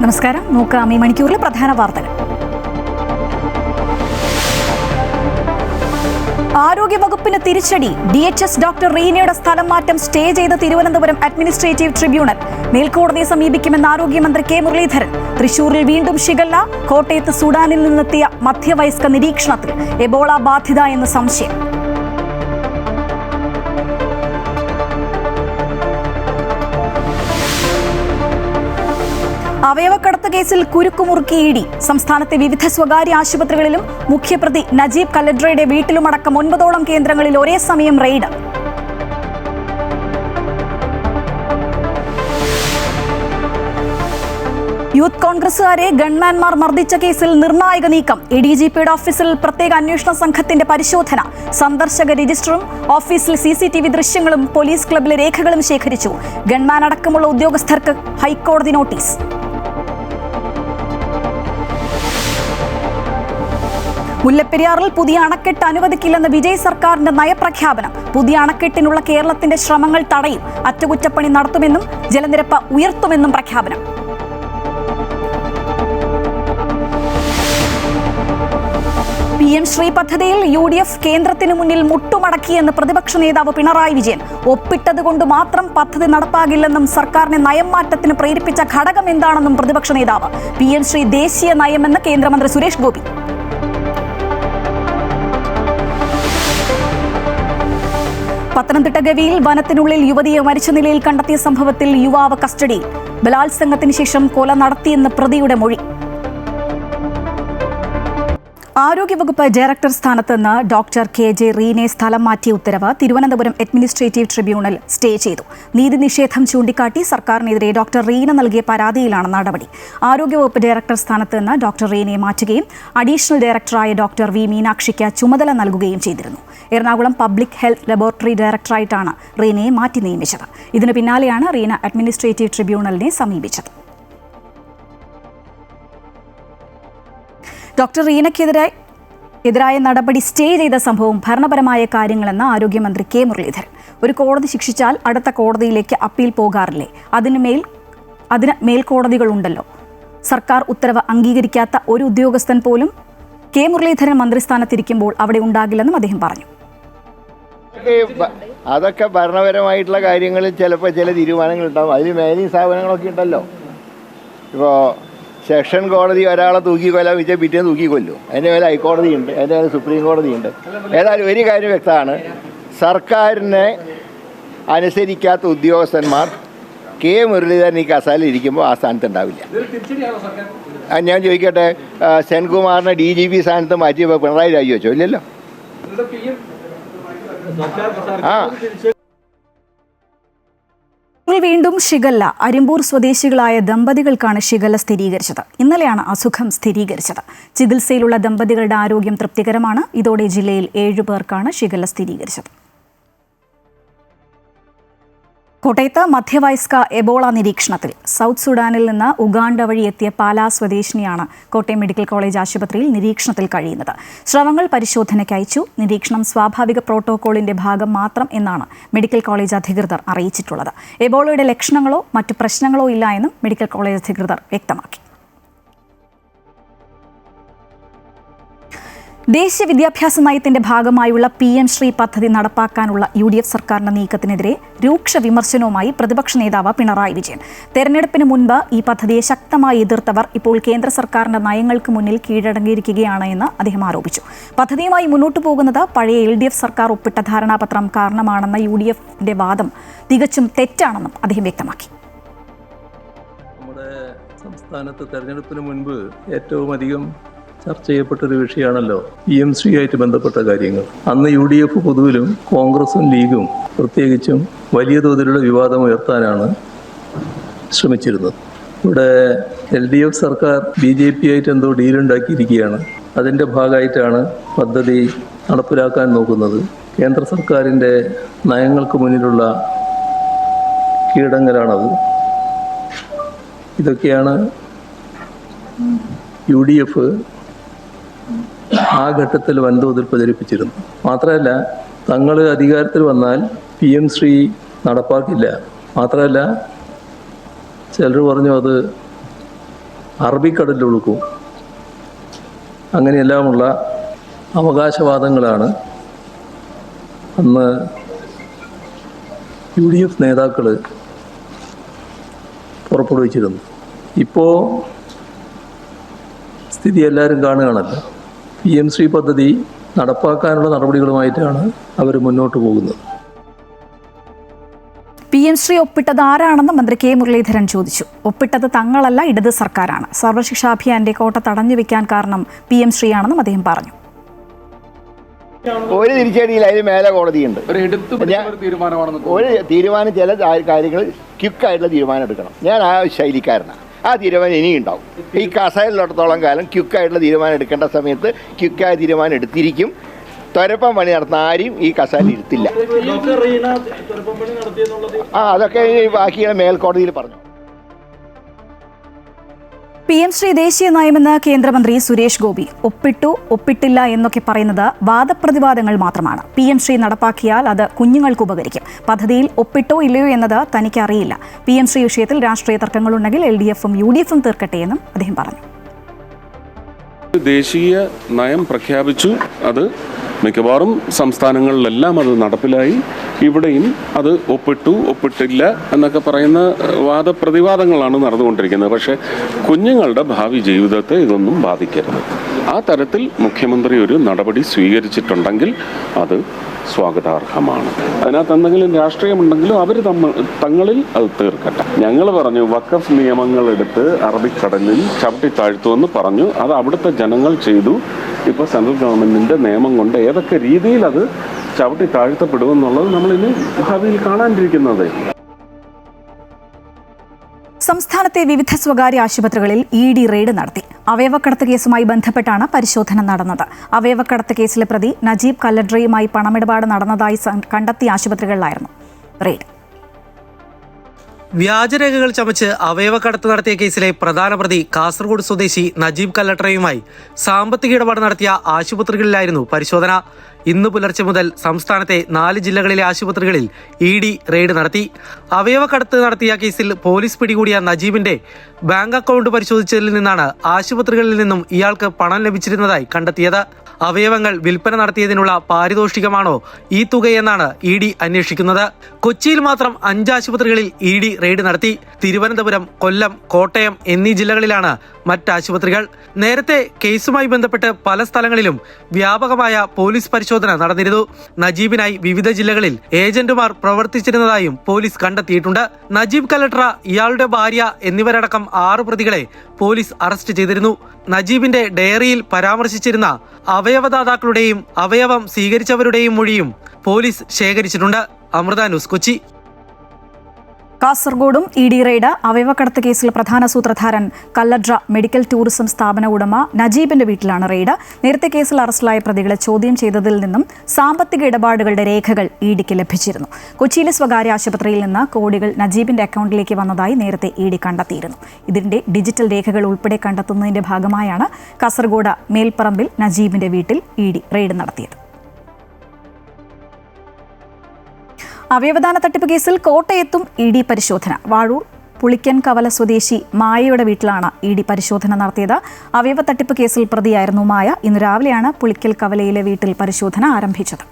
നമസ്കാരം. നോക്കാം ഈ മണിക്കൂറിലെ പ്രധാന വാർത്തകൾ. ആരോഗ്യവകുപ്പിന് തിരിച്ചടി. DHS ഡോക്ടർ റീനയുടെ സ്ഥലം മാറ്റം സ്റ്റേ ചെയ്ത തിരുവനന്തപുരം അഡ്മിനിസ്ട്രേറ്റീവ് ട്രിബ്യൂണൽ. മേൽക്കോടതിയെ സമീപിക്കുമെന്ന് ആരോഗ്യമന്ത്രി കെ മുരളീധരൻ. തൃശൂരിൽ വീണ്ടും ഷിഗല്ല. കോട്ടയത്ത് സുഡാനിൽ നിന്നെത്തിയ മധ്യവയസ്ക നിരീക്ഷണത്തിൽ. എബോള ബാധിത എന്ന് സംശയം. അവയവക്കടത്ത് കേസിൽ കുരുക്കുമുറുക്കി ഇഡി. സംസ്ഥാനത്തെ വിവിധ സ്വകാര്യ ആശുപത്രികളിലും മുഖ്യപ്രതി നജീബ് കല്ലഡ്രയുടെ വീട്ടിലുമടക്കം 9ഓളം കേന്ദ്രങ്ങളിൽ ഒരേ സമയം റെയ്ഡ്. യൂത്ത് കോൺഗ്രസുകാരെ ഗൺമാൻമാർ മർദ്ദിച്ച കേസിൽ നിർണായക നീക്കം. ADGPയുടെ ഓഫീസിൽ പ്രത്യേക അന്വേഷണ സംഘത്തിന്റെ പരിശോധന. സന്ദർശക രജിസ്റ്ററും ഓഫീസിൽ CCTV ദൃശ്യങ്ങളും പോലീസ് ക്ലബിലെ രേഖകളും ശേഖരിച്ചു. ഗൺമാൻ അടക്കമുള്ള ഉദ്യോഗസ്ഥർക്ക് ഹൈക്കോടതി നോട്ടീസ്. മുല്ലപ്പെരിയാറിൽ പുതിയ അണക്കെട്ട് അനുവദിക്കില്ലെന്ന് വിജയ് സർക്കാരിന്റെ നയപ്രഖ്യാപനം. പുതിയ അണക്കെട്ടിനുള്ള കേരളത്തിന്റെ ശ്രമങ്ങൾ തടയും. അറ്റകുറ്റപ്പണി നടത്തുമെന്നും ജലനിരപ്പ് ഉയർത്തുമെന്നും പ്രഖ്യാപനം. PM ശ്രീ പദ്ധതിയിൽ UDF കേന്ദ്രത്തിന് മുന്നിൽ മുട്ടുമടക്കിയെന്ന് പ്രതിപക്ഷ നേതാവ് പിണറായി വിജയൻ. ഒപ്പിട്ടതുകൊണ്ട് മാത്രം പദ്ധതി നടപ്പാകില്ലെന്നും സർക്കാരിനെ നയം മാറ്റത്തിന് പ്രേരിപ്പിച്ച ഘടകം എന്താണെന്നും പ്രതിപക്ഷ നേതാവ്. PM ശ്രീ ദേശീയ നയമെന്ന് കേന്ദ്രമന്ത്രി സുരേഷ് ഗോപി. പത്തനംതിട്ട ഗവിയിൽ വനത്തിനുള്ളിൽ യുവതിയെ മരിച്ച നിലയിൽ കണ്ടെത്തിയ സംഭവത്തിൽ യുവാവ് കസ്റ്റഡിയിൽ. ബലാത്സംഗത്തിന് ശേഷം കൊല നടത്തിയെന്ന് പ്രതിയുടെ മൊഴി. ആരോഗ്യവകുപ്പ് ഡയറക്ടർ സ്ഥാനത്ത് നിന്ന് ഡോക്ടർ KJ റീനെ സ്ഥലം മാറ്റിയ ഉത്തരവ് തിരുവനന്തപുരം അഡ്മിനിസ്ട്രേറ്റീവ് ട്രിബ്യൂണൽ സ്റ്റേ ചെയ്തു. നീതി നിഷേധം ചൂണ്ടിക്കാട്ടി സർക്കാരിനെതിരെ ഡോക്ടർ റീന നൽകിയ പരാതിയിലാണ് നടപടി. ആരോഗ്യവകുപ്പ് ഡയറക്ടർ സ്ഥാനത്ത് നിന്ന് ഡോക്ടർ റീനെ മാറ്റുകയും അഡീഷണൽ ഡയറക്ടറായ ഡോക്ടർ V മീനാക്ഷിക്ക് ചുമതല നൽകുകയും ചെയ്തിരുന്നു. എറണാകുളം പബ്ലിക് ഹെൽത്ത് ലബോറട്ടറി ഡയറക്ടറായിട്ടാണ് റീനയെ മാറ്റി നിയമിച്ചത്. ഇതിനു പിന്നാലെയാണ് റീന അഡ്മിനിസ്ട്രേറ്റീവ് ട്രിബ്യൂണലിനെ സമീപിച്ചത്. ഡോക്ടർ റീനയ്ക്കെതിരായ നടപടി സ്റ്റേ ചെയ്ത സംഭവം ഭരണപരമായ കാര്യങ്ങളെന്ന് ആരോഗ്യമന്ത്രി കെ മുരളീധരൻ. ഒരു കോടതി ശിക്ഷിച്ചാൽ അടുത്ത കോടതിയിലേക്ക് അപ്പീൽ പോകാറില്ലേ? അതിന് മേൽക്കോടതികളുണ്ടല്ലോ. സർക്കാർ ഉത്തരവ് അംഗീകരിക്കാത്ത ഒരു ഉദ്യോഗസ്ഥൻ പോലും കെ മുരളീധരൻ മന്ത്രിസ്ഥാനത്തിരിക്കുമ്പോൾ അവിടെ ഉണ്ടാകില്ലെന്നും അദ്ദേഹം പറഞ്ഞു. അതൊക്കെ ഭരണപരമായിട്ടുള്ള കാര്യങ്ങളിൽ ചിലപ്പോൾ ചില തീരുമാനങ്ങൾ ഉണ്ടാകും. അതിൽ മേലിംഗ് സ്ഥാപനങ്ങളൊക്കെ ഉണ്ടല്ലോ. ഇപ്പോൾ സെഷൻ കോടതി ഒരാളെ തൂക്കിക്കൊല്ലാൻ വെച്ചാൽ പിറ്റേന്ന് തൂക്കിക്കൊല്ലും. അതിൻ്റെ മേലെ ഹൈക്കോടതിയുണ്ട്, അതിൻ്റെ മേലെ സുപ്രീം കോടതിയുണ്ട്. ഏതായാലും ഒരു കാര്യം വ്യക്തമാണ്, സർക്കാരിനെ അനുസരിക്കാത്ത ഉദ്യോഗസ്ഥന്മാർ കെ മുരളീധരൻ ഈ കസാലിൽ ഇരിക്കുമ്പോൾ ആ സ്ഥാനത്ത് ഉണ്ടാവില്ല. ഞാൻ ചോദിക്കട്ടെ, സെൻകുമാറിനെ DGP സ്ഥാനത്ത് മാറ്റിയപ്പോൾ പിണറായി രാജിവെച്ചോ? ഇല്ലല്ലോ. വീണ്ടും ഷിഗല്ല. അരിമ്പൂർ സ്വദേശികളായ ദമ്പതികൾക്കാണ് ഷിഗല്ല സ്ഥിരീകരിച്ചത്. ഇന്നലെയാണ് അസുഖം സ്ഥിരീകരിച്ചത്. ചികിത്സയിലുള്ള ദമ്പതികളുടെ ആരോഗ്യം തൃപ്തികരമാണ്. ഇതോടെ ജില്ലയിൽ 7 പേർക്കാണ് ഷിഗല്ല സ്ഥിരീകരിച്ചത്. കോട്ടയത്ത് മധ്യവയസ്ക എബോള നിരീക്ഷണത്തിൽ. സൗത്ത് സുഡാനിൽ നിന്ന് ഉഗാണ്ട വഴി എത്തിയ പാലാ സ്വദേശിനിയാണ് കോട്ടയം മെഡിക്കൽ കോളേജ് ആശുപത്രിയിൽ നിരീക്ഷണത്തിൽ കഴിയുന്നത്. സ്രവങ്ങൾ പരിശോധനയ്ക്ക് അയച്ചു. നിരീക്ഷണം സ്വാഭാവിക പ്രോട്ടോകോളിന്റെ ഭാഗം മാത്രം എന്നാണ് മെഡിക്കൽ കോളേജ് അധികൃതർ അറിയിച്ചിട്ടുള്ളത്. എബോളയുടെ ലക്ഷണങ്ങളോ മറ്റു പ്രശ്നങ്ങളോ ഇല്ല എന്നും മെഡിക്കൽ കോളേജ് അധികൃതർ വ്യക്തമാക്കി. ദേശീയ വിദ്യാഭ്യാസ നയത്തിന്റെ ഭാഗമായുള്ള PM ശ്രീ പദ്ധതി നടപ്പാക്കാനുള്ള UDF സർക്കാരിന്റെ നീക്കത്തിനെതിരെ രൂക്ഷ വിമർശനവുമായി പ്രതിപക്ഷ നേതാവ് പിണറായി വിജയൻ. തെരഞ്ഞെടുപ്പിന് മുൻപ് ഈ പദ്ധതിയെ ശക്തമായി എതിർത്തവർ ഇപ്പോൾ കേന്ദ്ര സർക്കാരിന്റെ നയങ്ങൾക്ക് മുന്നിൽ കീഴടങ്ങിയിരിക്കുകയാണ് എന്ന് അദ്ദേഹം ആരോപിച്ചു. പദ്ധതിയുമായി മുന്നോട്ടു പോകുന്നത് പഴയ LDF സർക്കാർ ഒപ്പിട്ട ധാരണാപത്രം കാരണമാണെന്ന UDFന്റെ വാദം തികച്ചും തെറ്റാണെന്നും അദ്ദേഹം വ്യക്തമാക്കി. നമ്മുടെ സംസ്ഥാനത്ത് തെരഞ്ഞെടുപ്പിന് മുൻപ് ഏറ്റവും അധികം ചർച്ച ചെയ്യപ്പെട്ടൊരു വിഷയമാണല്ലോ PM ശ്രീയായിട്ട് ബന്ധപ്പെട്ട കാര്യങ്ങൾ. അന്ന് UDF പൊതുവിലും കോൺഗ്രസും ലീഗും പ്രത്യേകിച്ചും വലിയ തോതിലുള്ള വിവാദം ഉയർത്താനാണ് ശ്രമിച്ചിരുന്നത്. ഇവിടെ LDF സർക്കാർ BJP ആയിട്ട് എന്തോ ഡീലുണ്ടാക്കിയിരിക്കുകയാണ്. അതിൻ്റെ ഭാഗമായിട്ടാണ് പദ്ധതി നടപ്പിലാക്കാൻ നോക്കുന്നത്. കേന്ദ്ര സർക്കാരിൻ്റെ നയങ്ങൾക്ക് മുന്നിലുള്ള കീഴടങ്ങലാണത്. ഇതൊക്കെയാണ് UDF ആ ഘട്ടത്തിൽ വൻതോതിൽ പ്രചരിപ്പിച്ചിരുന്നു. മാത്രമല്ല, തങ്ങൾ അധികാരത്തിൽ വന്നാൽ PM ശ്രീ നടപ്പാക്കില്ല. മാത്രമല്ല, ചിലർ പറഞ്ഞു അത് അറബിക്കടലിലൊഴുക്കും അങ്ങനെയെല്ലാമുള്ള അവകാശവാദങ്ങളാണ് അന്ന് UDF നേതാക്കൾ പുറപ്പെടുവിച്ചിരുന്നു. ഇപ്പോൾ സ്ഥിതി എല്ലാവരും കാണുകയാണല്ലോ. PMC പദ്ധതി നടപ്പാക്കാനുള്ള നടപടികളുമായിട്ടാണ് അവർ മുന്നോട്ട് പോകുന്നത്. PMC ഒപ്പിട്ടത് ആരാണെന്ന് മന്ത്രി K മുരളീധരൻ ചോദിച്ചു. ഒപ്പിട്ടത് തങ്ങളല്ല, ഇടത് സർക്കാരാണ്. സർവശിക്ഷാഭിയാന്റെ കോട്ട തടഞ്ഞു വെക്കാൻ കാരണം PMC ആണെന്നും അദ്ദേഹം പറഞ്ഞു. ഒരു തിരിച്ചടിയിൽ അതിന് മേലെ കോടതിയുണ്ട്. ഒരു തീരുമാനം, ചില കാര്യങ്ങൾ ക്വിക്കായിട്ടുള്ള തീരുമാനം എടുക്കണം. ഞാൻ ആ ശൈലിക്കാരനാണ്. ആ തീരുമാനം ഇനിയും ഉണ്ടാവും. ഈ കസയിലുള്ളിടത്തോളം കാലം ക്വിക്കായിട്ടുള്ള തീരുമാനം എടുക്കേണ്ട സമയത്ത് ക്വിക്കായ തീരുമാനം എടുത്തിരിക്കും. തുരപ്പം പണി നടത്തുന്ന ആരും ഈ കസയിൽ ഇരുത്തില്ല. അതൊക്കെ ബാക്കിയുള്ള മേൽക്കോടതിയിൽ പറഞ്ഞു. PMC ദേശീയ നയമെന്ന് കേന്ദ്രമന്ത്രി സുരേഷ് ഗോപി. ഒപ്പിട്ടു ഒപ്പിട്ടില്ല എന്നൊക്കെ പറയുന്നത് വാദപ്രതിവാദങ്ങൾ മാത്രമാണ്. PMC നടപ്പാക്കിയാൽ അത് കുഞ്ഞുങ്ങൾക്ക് ഉപകരിക്കും. പദ്ധതിയിൽ ഒപ്പിട്ടോ ഇല്ലയോ എന്നത് തനിക്കറിയില്ല. PMC വിഷയത്തിൽ രാഷ്ട്രീയ തർക്കങ്ങളുണ്ടെങ്കിൽ LDFും UDFും തീർക്കട്ടെയെന്നും അദ്ദേഹം പറഞ്ഞു. ദേശീയ നയം പ്രഖ്യാപിച്ചു. അത് മിക്കവാറും സംസ്ഥാനങ്ങളിലെല്ലാം അത് നടപ്പിലായി. ഇവിടെയും അത് ഒപ്പിട്ടു ഒപ്പിട്ടില്ല എന്നൊക്കെ പറയുന്ന വാദപ്രതിവാദങ്ങളാണ് നടന്നുകൊണ്ടിരിക്കുന്നത്. പക്ഷേ കുഞ്ഞുങ്ങളുടെ ഭാവി ജീവിതത്തെ ഇതൊന്നും ബാധിക്കരുത്. ആ തരത്തിൽ മുഖ്യമന്ത്രി ഒരു നടപടി സ്വീകരിച്ചിട്ടുണ്ടെങ്കിൽ അത് സ്വാഗതാർഹമാണ്. അതിനകത്ത് എന്തെങ്കിലും രാഷ്ട്രീയമുണ്ടെങ്കിലും അവർ തങ്ങളിൽ അത് തീർക്കട്ടെ. ഞങ്ങൾ പറഞ്ഞു വഖഫ് നിയമങ്ങളെടുത്ത് അറബിക്കടലിൽ ചവിട്ടി താഴ്ത്തുമെന്ന് പറഞ്ഞു. അത് അവിടുത്തെ ജനങ്ങൾ ചെയ്തു. ഇപ്പോൾ സെൻട്രൽ ഗവൺമെൻറ്റിൻ്റെ നിയമം കൊണ്ട് ഏതൊക്കെ രീതിയിൽ അത് ചവിട്ടി താഴ്ത്തപ്പെടുമെന്നുള്ളത് നമ്മളിനി ഭാവിയിൽ കാണാനിരിക്കുന്നത്. സംസ്ഥാനത്തെ വിവിധ സ്വകാര്യ ആശുപത്രികളിൽ ED റെയ്ഡ് നടത്തി. അവയവക്കടത്ത് കേസുമായി ബന്ധപ്പെട്ടാണ് പരിശോധന നടന്നത്. അവയവക്കടത്ത് കേസിലെ പ്രതി നജീബ് കല്ലഡ്രയുമായി പണമിടപാട് നടന്നതായി കണ്ടെത്തിയ ആശുപത്രികളിലായിരുന്നു റെയ്ഡ്. വ്യാജരേഖകൾ ചമച്ച് അവയവക്കടത്ത് നടത്തിയ കേസിലെ പ്രധാന പ്രതി കാസർഗോഡ് സ്വദേശി നജീബ് കല്ലട്രയുമായി സാമ്പത്തിക ഇടപാട് നടത്തിയ ആശുപത്രികളിലായിരുന്നു പരിശോധന. ഇന്ന് പുലർച്ചെ മുതൽ സംസ്ഥാനത്തെ 4 ജില്ലകളിലെ ആശുപത്രികളിൽ ED റെയ്ഡ് നടത്തി. അവയവക്കടത്ത് നടത്തിയ കേസിൽ പോലീസ് പിടികൂടിയ നജീബിന്റെ ബാങ്ക് അക്കൗണ്ട് പരിശോധിച്ചതിൽ നിന്നാണ് ആശുപത്രികളിൽ നിന്നും ഇയാൾക്ക് പണം ലഭിച്ചിരുന്നതായി കണ്ടെത്തിയത്. അവയവങ്ങൾ വിൽപ്പന നടത്തിയതിനുള്ള പാരിതോഷികമാണോ ഈ തുകയെന്നാണ് ED അന്വേഷിക്കുന്നത്. കൊച്ചിയിൽ മാത്രം 5 ആശുപത്രികളിൽ ED റെയ്ഡ് നടത്തി. തിരുവനന്തപുരം, കൊല്ലം, കോട്ടയം എന്നീ ജില്ലകളിലാണ് മറ്റാശുപത്രികൾ. നേരത്തെ കേസുമായി ബന്ധപ്പെട്ട് പല സ്ഥലങ്ങളിലും വ്യാപകമായ പോലീസ് പരിശോധന നടന്നിരുന്നു. നജീബിനായി വിവിധ ജില്ലകളിൽ ഏജന്റുമാർ പ്രവർത്തിച്ചിരുന്നതായും പോലീസ് കണ്ടെത്തിയിട്ടുണ്ട്. നജീബ് കല്ലട്ര, ഇയാളുടെ ഭാര്യ എന്നിവരടക്കം 6 പ്രതികളെ പോലീസ് അറസ്റ്റ് ചെയ്തിരുന്നു. നജീബിന്റെ ഡയറിയിൽ പരാമർശിച്ചിരുന്ന അവയവദാതാക്കളുടെയും അവയവം സ്വീകരിച്ചവരുടെയും മൊഴിയും പോലീസ് ശേഖരിച്ചിട്ടുണ്ട്. അമൃത ന്യൂസ്, കൊച്ചി. കാസർഗോഡും ED റെയ്ഡ്. അവയവക്കടത്ത് കേസിൽ പ്രധാന സൂത്രധാരൻ കല്ലഡ്ര മെഡിക്കൽ ടൂറിസം സ്ഥാപന ഉടമ നജീബിന്റെ വീട്ടിലാണ് റെയ്ഡ്. നേരത്തെ കേസിൽ അറസ്റ്റിലായ പ്രതികളെ ചോദ്യം ചെയ്തതിൽ നിന്നും സാമ്പത്തിക ഇടപാടുകളുടെ രേഖകൾ EDക്ക് ലഭിച്ചിരുന്നു. കൊച്ചിയിലെ സ്വകാര്യ ആശുപത്രിയിൽ നിന്ന് കോടികൾ നജീബിന്റെ അക്കൗണ്ടിലേക്ക് വന്നതായി നേരത്തെ ED കണ്ടെത്തിയിരുന്നു. ഇതിന്റെ ഡിജിറ്റൽ രേഖകൾ ഉൾപ്പെടെ കണ്ടെത്തുന്നതിന്റെ ഭാഗമായാണ് കാസർഗോഡ് മേൽപ്പറമ്പിൽ നജീബിന്റെ വീട്ടിൽ ED റെയ്ഡ് നടത്തിയത്. അവയവദാന തട്ടിപ്പ് കേസിൽ കോട്ടയത്തും ED പരിശോധന. വാഴൂർ പുളിക്കൻ കവല സ്വദേശി മായയുടെ വീട്ടിലാണ് ED പരിശോധന നടത്തിയത്. അവയവ തട്ടിപ്പ് കേസിൽ പ്രതിയായിരുന്നു മായ. ഇന്ന് രാവിലെയാണ് പുളിക്കൽ കവലയിലെ വീട്ടിൽ പരിശോധന ആരംഭിച്ചത്.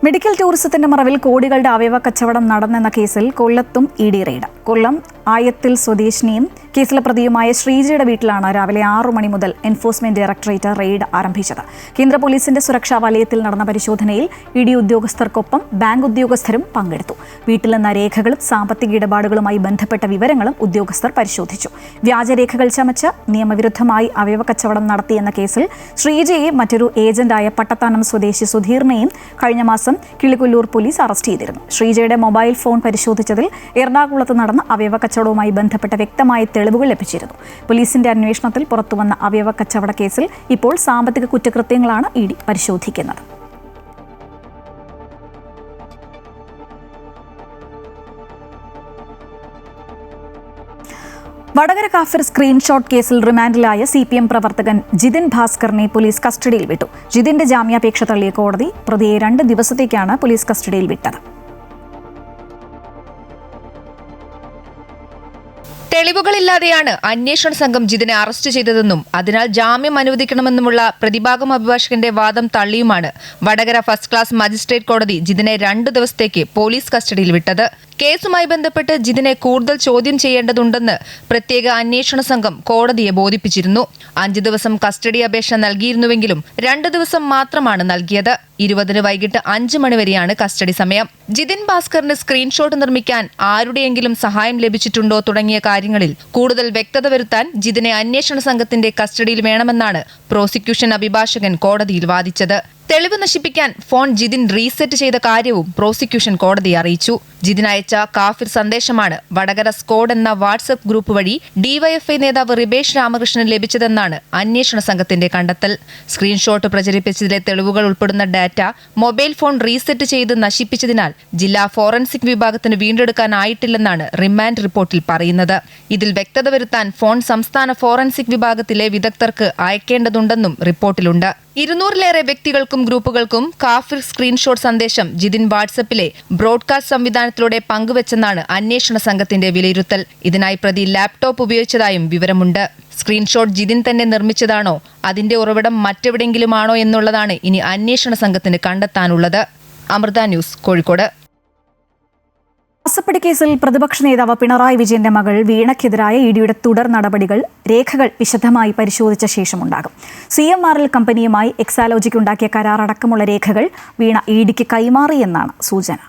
മെഡിക്കൽ ടൂറിസത്തിന്റെ മറവിൽ കോടികളുടെ അവയവ കച്ചവടം നടന്നെന്ന കേസിൽ കൊല്ലത്തും ED റെയ്ഡ്. കൊല്ലം ആയത്തിൽ സ്വദേശിനിയും കേസിലെ പ്രതിയുമായ ശ്രീജയുടെ വീട്ടിലാണ് രാവിലെ 6 മണി മുതൽ എൻഫോഴ്സ്മെന്റ് ഡയറക്ടറേറ്റ് റെയ്ഡ് ആരംഭിച്ചത്. കേന്ദ്ര പോലീസിന്റെ സുരക്ഷാ വലയത്തിൽ നടന്ന പരിശോധനയിൽ ED ഉദ്യോഗസ്ഥർക്കൊപ്പം ബാങ്ക് ഉദ്യോഗസ്ഥരും പങ്കെടുത്തു. വീട്ടിൽ നിന്ന് രേഖകളും സാമ്പത്തിക ഇടപാടുകളുമായി ബന്ധപ്പെട്ട വിവരങ്ങളും ഉദ്യോഗസ്ഥർ പരിശോധിച്ചു. വ്യാജരേഖകൾ ചമച്ച് നിയമവിരുദ്ധമായി അവയവ കച്ചവടം നടത്തിയെന്ന കേസിൽ ശ്രീജയെ മറ്റൊരു ഏജന്റായ പട്ടത്താനം സ്വദേശി സുധീറിനെയും കഴിഞ്ഞ മാസം കിളികൊല്ലൂർ പോലീസ് അറസ്റ്റ് ചെയ്തിരുന്നു. ശ്രീജയുടെ മൊബൈൽ ഫോൺ പരിശോധിച്ചതിൽ എറണാകുളത്ത് നടന്ന അവയവ കച്ചവടവുമായി ബന്ധപ്പെട്ട വ്യക്തമായ തെളിവുകൾ ലഭിച്ചിരുന്നു. പോലീസിന്റെ അന്വേഷണത്തിൽ പുറത്തുവന്ന അവയവ കച്ചവട കേസിൽ ഇപ്പോൾ സാമ്പത്തിക കുറ്റകൃത്യങ്ങളാണ് ED പരിശോധിക്കുന്നത്. വടകര കാഫിർ സ്ക്രീൻഷോട്ട് കേസിൽ റിമാൻഡിലായ CPM പ്രവർത്തകൻ ജിതിൻ ഭാസ്കറിനെ പോലീസ് കസ്റ്റഡിയിൽ വിട്ടു. ജിതിന്റെ ജാമ്യാപേക്ഷ തള്ളിയ കോടതി പ്രതിയെ 2 ദിവസത്തേക്കാണ് പോലീസ് കസ്റ്റഡിയിൽ വിട്ടത്. തെളിവുകളില്ലാതെയാണ് അന്വേഷണ സംഘം ജിതിനെ അറസ്റ്റ് ചെയ്തതെന്നും അതിനാൽ ജാമ്യം അനുവദിക്കണമെന്നുമുള്ള പ്രതിഭാഗം അഭിഭാഷകന്റെ വാദം തള്ളിയുമാണ് വടകര ഫസ്റ്റ് ക്ലാസ് മജിസ്ട്രേറ്റ് കോടതി ജിതിനെ 2 ദിവസത്തേക്ക് പോലീസ് കസ്റ്റഡിയിൽ വിട്ടത്. കേസുമായി ബന്ധപ്പെട്ട് ജിതിനെ കൂടുതൽ ചോദ്യം ചെയ്യേണ്ടതുണ്ടെന്ന് പ്രത്യേക അന്വേഷണ സംഘം കോടതിയെ ബോധിപ്പിച്ചിരുന്നു. 5 ദിവസം കസ്റ്റഡി അപേക്ഷ നൽകിയിരുന്നുവെങ്കിലും 2 ദിവസം മാത്രമാണ് നൽകിയത്. 20 വൈകിട്ട് 5 മണിവരെയാണ് കസ്റ്റഡി സമയം. ജിതിൻ ഭാസ്കറിന് സ്ക്രീൻഷോട്ട് നിർമ്മിക്കാൻ ആരുടെയെങ്കിലും സഹായം ലഭിച്ചിട്ടുണ്ടോ തുടങ്ങിയ കാര്യങ്ങളിൽ കൂടുതൽ വ്യക്തത വരുത്താൻ ജിതിനെ അന്വേഷണ സംഘത്തിന്റെ കസ്റ്റഡിയിൽ വേണമെന്നാണ് പ്രോസിക്യൂഷൻ അഭിഭാഷകൻ കോടതിയിൽ വാദിച്ചത്. തെളിവ് നശിപ്പിക്കാൻ ഫോൺ ജിതിൻ റീസെറ്റ് ചെയ്ത കാര്യവും പ്രോസിക്യൂഷൻ കോടതിയെ അറിയിച്ചു. ജിതിൻ അയച്ച കാഫിർ സന്ദേശമാണ് വടകര സ്ക്വാഡ് എന്ന വാട്സ്ആപ്പ് ഗ്രൂപ്പ് വഴി ഡിവൈഎഫ്ഐ നേതാവ് റിബേഷ് രാമകൃഷ്ണൻ ലഭിച്ചതെന്നാണ് അന്വേഷണ സംഘത്തിന്റെ കണ്ടെത്തൽ. സ്ക്രീൻഷോട്ട് പ്രചരിപ്പിച്ചതിലെ തെളിവുകൾ ഉൾപ്പെടുന്ന ഡാറ്റ മൊബൈൽ ഫോൺ റീസെറ്റ് ചെയ്ത് നശിപ്പിച്ചതിനാൽ ജില്ലാ ഫോറൻസിക് വിഭാഗത്തിന് വീണ്ടെടുക്കാനായിട്ടില്ലെന്നാണ് റിമാൻഡ് റിപ്പോർട്ടിൽ പറയുന്നത്. ഇതിൽ വ്യക്തത വരുത്താൻ ഫോൺ സംസ്ഥാന ഫോറൻസിക് വിഭാഗത്തിലെ വിദഗ്ധർക്ക് അയക്കേണ്ടതുണ്ടെന്നും റിപ്പോർട്ടിലുണ്ട്. 200-ലേറെ വ്യക്തികൾക്കും ഗ്രൂപ്പുകൾക്കും കാഫിർ സ്ക്രീൻഷോട്ട് സന്ദേശം ജിതിൻ വാട്സപ്പിലെ ബ്രോഡ്കാസ്റ്റ് സംവിധാനത്തിലൂടെ പങ്കുവച്ചെന്നാണ് അന്വേഷണ സംഘത്തിന്റെ വിലയിരുത്തൽ. ഇതിനായി പ്രതി ലാപ്ടോപ്പ് ഉപയോഗിച്ചതായും വിവരമുണ്ട്. സ്ക്രീൻഷോട്ട് ജിതിൻ തന്നെ നിർമ്മിച്ചതാണോ, അതിന്റെ ഉറവിടം മറ്റെവിടെയെങ്കിലുമാണോ എന്നുള്ളതാണ് ഇനി അന്വേഷണ സംഘത്തിന് കണ്ടെത്താനുള്ളത്. അമൃത ന്യൂസ്, കോഴിക്കോട്. മാസപ്പടി കേസിൽ പ്രതിപക്ഷ നേതാവ് പിണറായി വിജയന്റെ മകൾ വീണയ്ക്കെതിരായ ഇഡിയുടെ തുടർ നടപടികൾ രേഖകൾ വിശദമായി പരിശോധിച്ച ശേഷമുണ്ടാകും. CMRL കമ്പനിയുമായി എക്സാലോജിക്ക് ഉണ്ടാക്കിയ കരാർ അടക്കമുള്ള രേഖകൾ വീണ ഇഡിക്ക് കൈമാറിയെന്നാണ് സൂചന.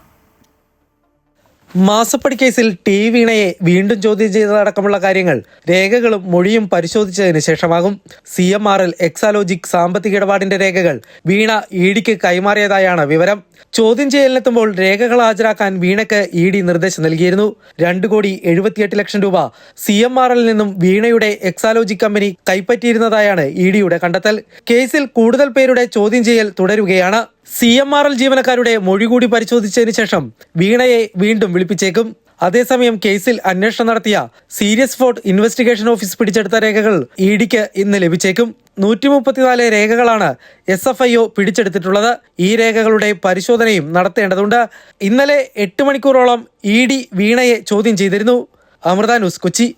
മാസപ്പടി കേസിൽ വീണയെ വീണ്ടും ചോദ്യം ചെയ്തതടക്കമുള്ള കാര്യങ്ങൾ രേഖകളും മൊഴിയും പരിശോധിച്ചതിന് ശേഷമാകും. CMRL എക്സാലോജിക് സാമ്പത്തിക ഇടപാടിന്റെ രേഖകൾ വീണ ഇഡിക്ക് കൈമാറിയതായാണ് വിവരം. ചോദ്യം ചെയ്യലിനെത്തുമ്പോൾ രേഖകൾ ഹാജരാക്കാൻ വീണയ്ക്ക് ഇഡി നിർദ്ദേശം നൽകിയിരുന്നു. 2,78,00,000 രൂപ CMRL നിന്നും വീണയുടെ എക്സാലോജിക് കമ്പനി കൈപ്പറ്റിയിരുന്നതായാണ് ഇഡിയുടെ കണ്ടെത്തൽ. കേസിൽ കൂടുതൽ പേരുടെ ചോദ്യം ചെയ്യൽ തുടരുകയാണ്. CMRL ജീവനക്കാരുടെ മൊഴി കൂടി പരിശോധിച്ചതിന് ശേഷം വീണയെ വീണ്ടും വിളിപ്പിച്ചേക്കും. അതേസമയം കേസിൽ അന്വേഷണം നടത്തിയ സീരിയസ് ഫോർട്ട് ഇൻവെസ്റ്റിഗേഷൻ ഓഫീസ് പിടിച്ചെടുത്ത രേഖകൾ ഇഡിക്ക് ഇന്ന് ലഭിച്ചേക്കും. 134 രേഖകളാണ് SFIO പിടിച്ചെടുത്തിട്ടുള്ളത്. ഈ രേഖകളുടെ പരിശോധനയും നടത്തേണ്ടതുണ്ട്. ഇന്നലെ 8 മണിക്കൂറോളം ഇഡി വീണയെ ചോദ്യം ചെയ്തിരുന്നു. അമൃത ന്യൂസ്, കൊച്ചി.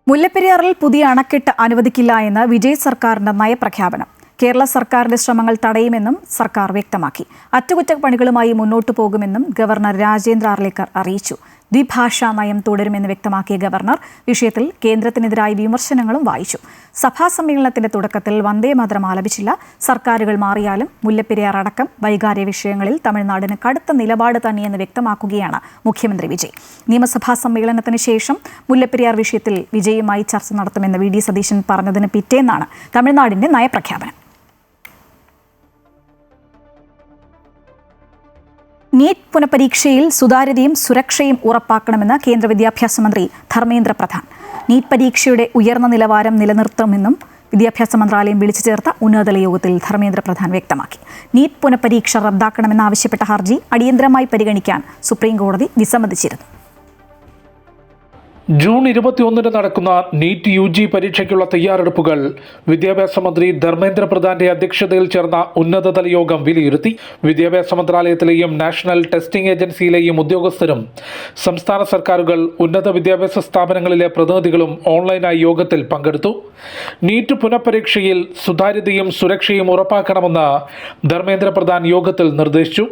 മുല്ലപ്പെരിയാറിൽ പുതിയ അണക്കെട്ട് അനുവദിക്കില്ല എന്ന് വിജയ് സർക്കാരിന്റെ നയപ്രഖ്യാപനം. കേരള സർക്കാരിന്റെ ശ്രമങ്ങൾ തടയുമെന്നും സർക്കാർ വ്യക്തമാക്കി. അറ്റകുറ്റപ്പണികളുമായി മുന്നോട്ടു പോകുമെന്നും ഗവർണർ രാജേന്ദ്ര ആർലേക്കർ അറിയിച്ചു. ദ്വിഭാഷാ നയം തുടരുമെന്ന് വ്യക്തമാക്കിയ ഗവർണർ വിഷയത്തിൽ കേന്ദ്രത്തിനെതിരായി വിമർശനങ്ങളും വായിച്ചു. സഭാ സമ്മേളനത്തിന്റെ തുടക്കത്തിൽ വന്ദേമാതരം ആലപിച്ചില്ല. സർക്കാരുകൾ മാറിയാലും മുല്ലപ്പെരിയാർ അടക്കം വൈകാര്യ വിഷയങ്ങളിൽ തമിഴ്നാടിന് കടുത്ത നിലപാട് തന്നെയെന്ന് വ്യക്തമാക്കുകയാണ് മുഖ്യമന്ത്രി വിജയ്. നിയമസഭാ സമ്മേളനത്തിന് ശേഷം മുല്ലപ്പെരിയാർ വിഷയത്തിൽ വിജയുമായി ചർച്ച നടത്തുമെന്ന് VD സതീശൻ പറഞ്ഞതിന് പിറ്റേന്നാണ് തമിഴ്നാടിന്റെ നയപ്രഖ്യാപനം. നീറ്റ് പുനഃപരീക്ഷയിൽ സുതാര്യതയും സുരക്ഷയും ഉറപ്പാക്കണമെന്ന് കേന്ദ്ര വിദ്യാഭ്യാസ മന്ത്രി ധർമ്മേന്ദ്ര പ്രധാൻ. നീറ്റ് പരീക്ഷയുടെ ഉയർന്ന നിലവാരം നിലനിർത്തുമെന്നും വിദ്യാഭ്യാസ മന്ത്രാലയം വിളിച്ചു ചേർത്ത ഉന്നതതല യോഗത്തിൽ ധർമ്മേന്ദ്ര പ്രധാൻ വ്യക്തമാക്കി. നീറ്റ് പുനഃപരീക്ഷ റദ്ദാക്കണമെന്നാവശ്യപ്പെട്ട ഹർജി അടിയന്തരമായി പരിഗണിക്കാൻ സുപ്രീംകോടതി വിസമ്മതിച്ചിരുന്നു. ജൂൺ 21 നടക്കുന്ന നീറ്റ് UG പരീക്ഷയ്ക്കുള്ള തയ്യാറെടുപ്പുകൾ വിദ്യാഭ്യാസ മന്ത്രി ധർമ്മേന്ദ്ര പ്രധാന്റെ അധ്യക്ഷതയിൽ ചേർന്ന ഉന്നതതല യോഗം വിലയിരുത്തി. വിദ്യാഭ്യാസ മന്ത്രാലയത്തിലെയും നാഷണൽ ടെസ്റ്റിംഗ് ഏജൻസിയിലെയും ഉദ്യോഗസ്ഥരും സംസ്ഥാന സർക്കാരുകൾ, ഉന്നത വിദ്യാഭ്യാസ സ്ഥാപനങ്ങളിലെ പ്രതിനിധികളും ഓൺലൈനായി യോഗത്തിൽ പങ്കെടുത്തു. നീറ്റ് പുനഃപരീക്ഷയിൽ സുതാര്യതയും സുരക്ഷയും ഉറപ്പാക്കണമെന്ന് ധർമ്മേന്ദ്ര പ്രധാൻ യോഗത്തിൽ നിർദ്ദേശിച്ചു.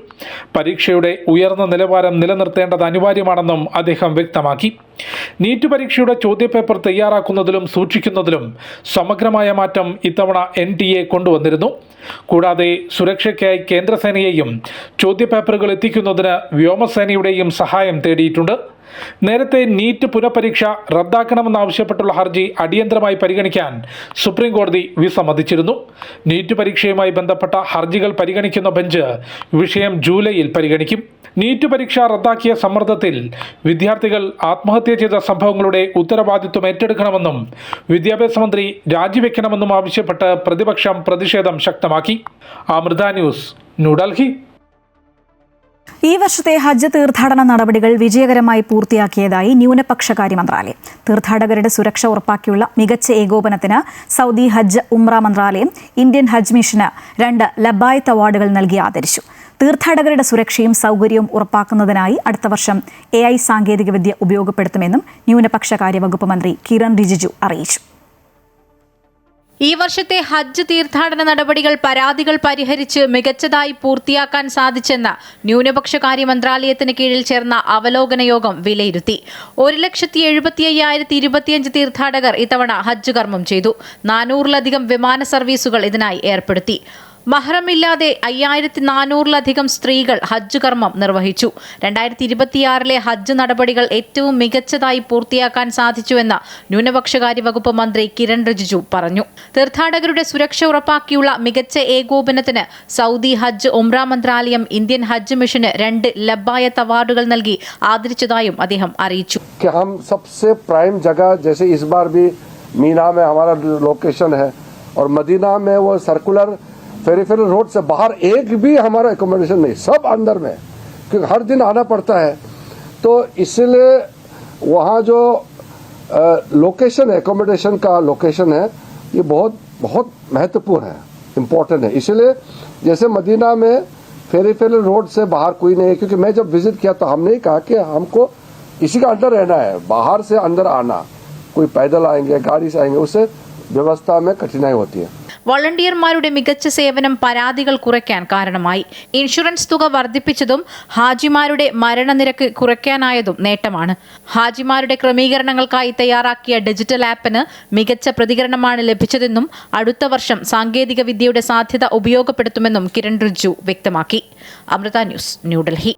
പരീക്ഷയുടെ ഉയർന്ന നിലവാരം നിലനിർത്തേണ്ടത് അനിവാര്യമാണെന്നും അദ്ദേഹം വ്യക്തമാക്കി. നീറ്റ് പരീക്ഷയുടെ ചോദ്യപേപ്പർ തയ്യാറാക്കുന്നതിലും സൂക്ഷിക്കുന്നതിലും സമഗ്രമായ മാറ്റം ഇത്തവണ NTA കൊണ്ടുവന്നിരുന്നു. കൂടാതെ സുരക്ഷയ്ക്കായി കേന്ദ്രസേനയെയും ചോദ്യപേപ്പറുകൾ എത്തിക്കുന്നതിന് വ്യോമസേനയുടെയും സഹായം തേടിയിട്ടുണ്ട്. നേരത്തെ നീറ്റ് പുനഃപരീക്ഷ റദ്ദാക്കണമെന്നാവശ്യപ്പെട്ടുള്ള ഹർജി അടിയന്തരമായി പരിഗണിക്കാൻ സുപ്രീം കോടതി വിസമ്മതിച്ചിരുന്നു. നീറ്റ് പരീക്ഷയുമായി ബന്ധപ്പെട്ട ഹർജികൾ പരിഗണിക്കുന്ന ബെഞ്ച് വിഷയം ജൂലൈയിൽ പരിഗണിക്കും. നീറ്റ് പരീക്ഷ റദ്ദാക്കിയ സമ്മർദ്ദത്തിൽ വിദ്യാർത്ഥികൾ ആത്മഹത്യ ചെയ്ത സംഭവങ്ങളുടെ ഉത്തരവാദിത്വം ഏറ്റെടുക്കണമെന്നും വിദ്യാഭ്യാസ മന്ത്രി രാജിവെക്കണമെന്നും ആവശ്യപ്പെട്ട് പ്രതിപക്ഷം പ്രതിഷേധം ശക്തമാക്കി. അമൃത ന്യൂസ്, ന്യൂഡൽഹി. ഈ വർഷത്തെ ഹജ്ജ് തീർത്ഥാടന നടപടികൾ വിജയകരമായി പൂർത്തിയാക്കിയതായി ന്യൂനപക്ഷകാര്യ മന്ത്രാലയം. തീർത്ഥാടകരുടെ സുരക്ഷ ഉറപ്പാക്കിയുള്ള മികച്ച ഏകോപനത്തിന് സൗദി ഹജ്ജ് ഉംറ മന്ത്രാലയം ഇന്ത്യൻ ഹജ്ജ് മിഷന് 2 ലബായത്ത് അവാർഡുകൾ നൽകി ആദരിച്ചു. തീർത്ഥാടകരുടെ സുരക്ഷയും സൗകര്യവും ഉറപ്പാക്കുന്നതിനായി അടുത്ത വർഷം AI സാങ്കേതികവിദ്യ ഉപയോഗപ്പെടുത്തുമെന്നും ന്യൂനപക്ഷകാര്യ വകുപ്പ് മന്ത്രി കിരൺ റിജിജു അറിയിച്ചു. ഈ വർഷത്തെ ഹജ്ജ് തീർത്ഥാടന നടപടികൾ പരാതികൾ പരിഹരിച്ച് മികച്ചതായി പൂർത്തിയാക്കാൻ സാധിച്ചെന്ന് ന്യൂനപക്ഷകാര്യ മന്ത്രാലയത്തിന് കീഴിൽ ചേർന്ന അവലോകന യോഗം വിലയിരുത്തി. 1,75,025 തീർത്ഥാടകർ ഇത്തവണ ഹജ്ജ് കർമ്മം ചെയ്തു. 400-ലധികം വിമാന സർവീസുകൾ ഇതിനായി ഏർപ്പെടുത്തി. മഹ്റമില്ലാതെ 5,400-ലധികം സ്ത്രീകൾ ഹജ്ജ് കർമ്മം നിർവഹിച്ചു. 2026-ലെ ഹജ്ജ് നടപടികൾ ഏറ്റവും മികച്ചതായി പൂർത്തിയാക്കാൻ സാധിച്ചുവെന്ന് ന്യൂനപക്ഷകാര്യ വകുപ്പ് മന്ത്രി കിരൺ റിജിജു പറഞ്ഞു. തീർത്ഥാടകരുടെ സുരക്ഷ ഉറപ്പാക്കിയുള്ള മികച്ച ഏകോപനത്തിന് സൗദി ഹജ്ജ് ഉംറ മന്ത്രാലയം ഇന്ത്യൻ ഹജ്ജ് മിഷന് 2 ലബ്ബായത്ത് അവാർഡുകൾ നൽകി ആദരിച്ചതായും അദ്ദേഹം അറിയിച്ചു. प्राइम जगह जैसे इस बार भी मीना में हमारा लोकेशन है और मदीना में वो सर्कुलर फेरिफेरल रोड से बाहर एक भी हमारा एकोमोडेशन नहीं, सब अंदर में, क्योंकि हर दिन आना पड़ता है. तो इसलिए वहाँ जो लोकेशन है, एकोमोडेशन का लोकेशन है, ये बहुत बहुत महत्वपूर्ण है, इम्पोर्टेंट है. इसलिए जैसे मदीना में फेरिफेरल रोड से बाहर कोई नहीं है, क्योंकि मैं जब विजिट किया तो हमने ही कहा कि हमको इसी का अंदर रहना है, बाहर से अंदर आना, कोई पैदल आएंगे गाड़ी से आएंगे, उससे व्यवस्था में कठिनाई होती है. വോളണ്ടിയർമാരുടെ മികച്ച സേവനം പരാതികൾ കുറയ്ക്കാൻ കാരണമായി. ഇൻഷുറൻസ് തുക വർദ്ധിപ്പിച്ചതും ഹാജിമാരുടെ മരണനിരക്ക് കുറയ്ക്കാനായതും നേട്ടമാണ്. ഹാജിമാരുടെ ക്രമീകരണങ്ങൾക്കായി തയ്യാറാക്കിയ ഡിജിറ്റൽ ആപ്പിന് മികച്ച പ്രതികരണമാണ് ലഭിച്ചതെന്നും അടുത്ത വർഷം സാങ്കേതിക വിദ്യയുടെ സാധ്യത ഉപയോഗപ്പെടുത്തുമെന്നും കിരൺ റിജിജു വ്യക്തമാക്കി. അമൃത ന്യൂസ്, ന്യൂഡൽഹി.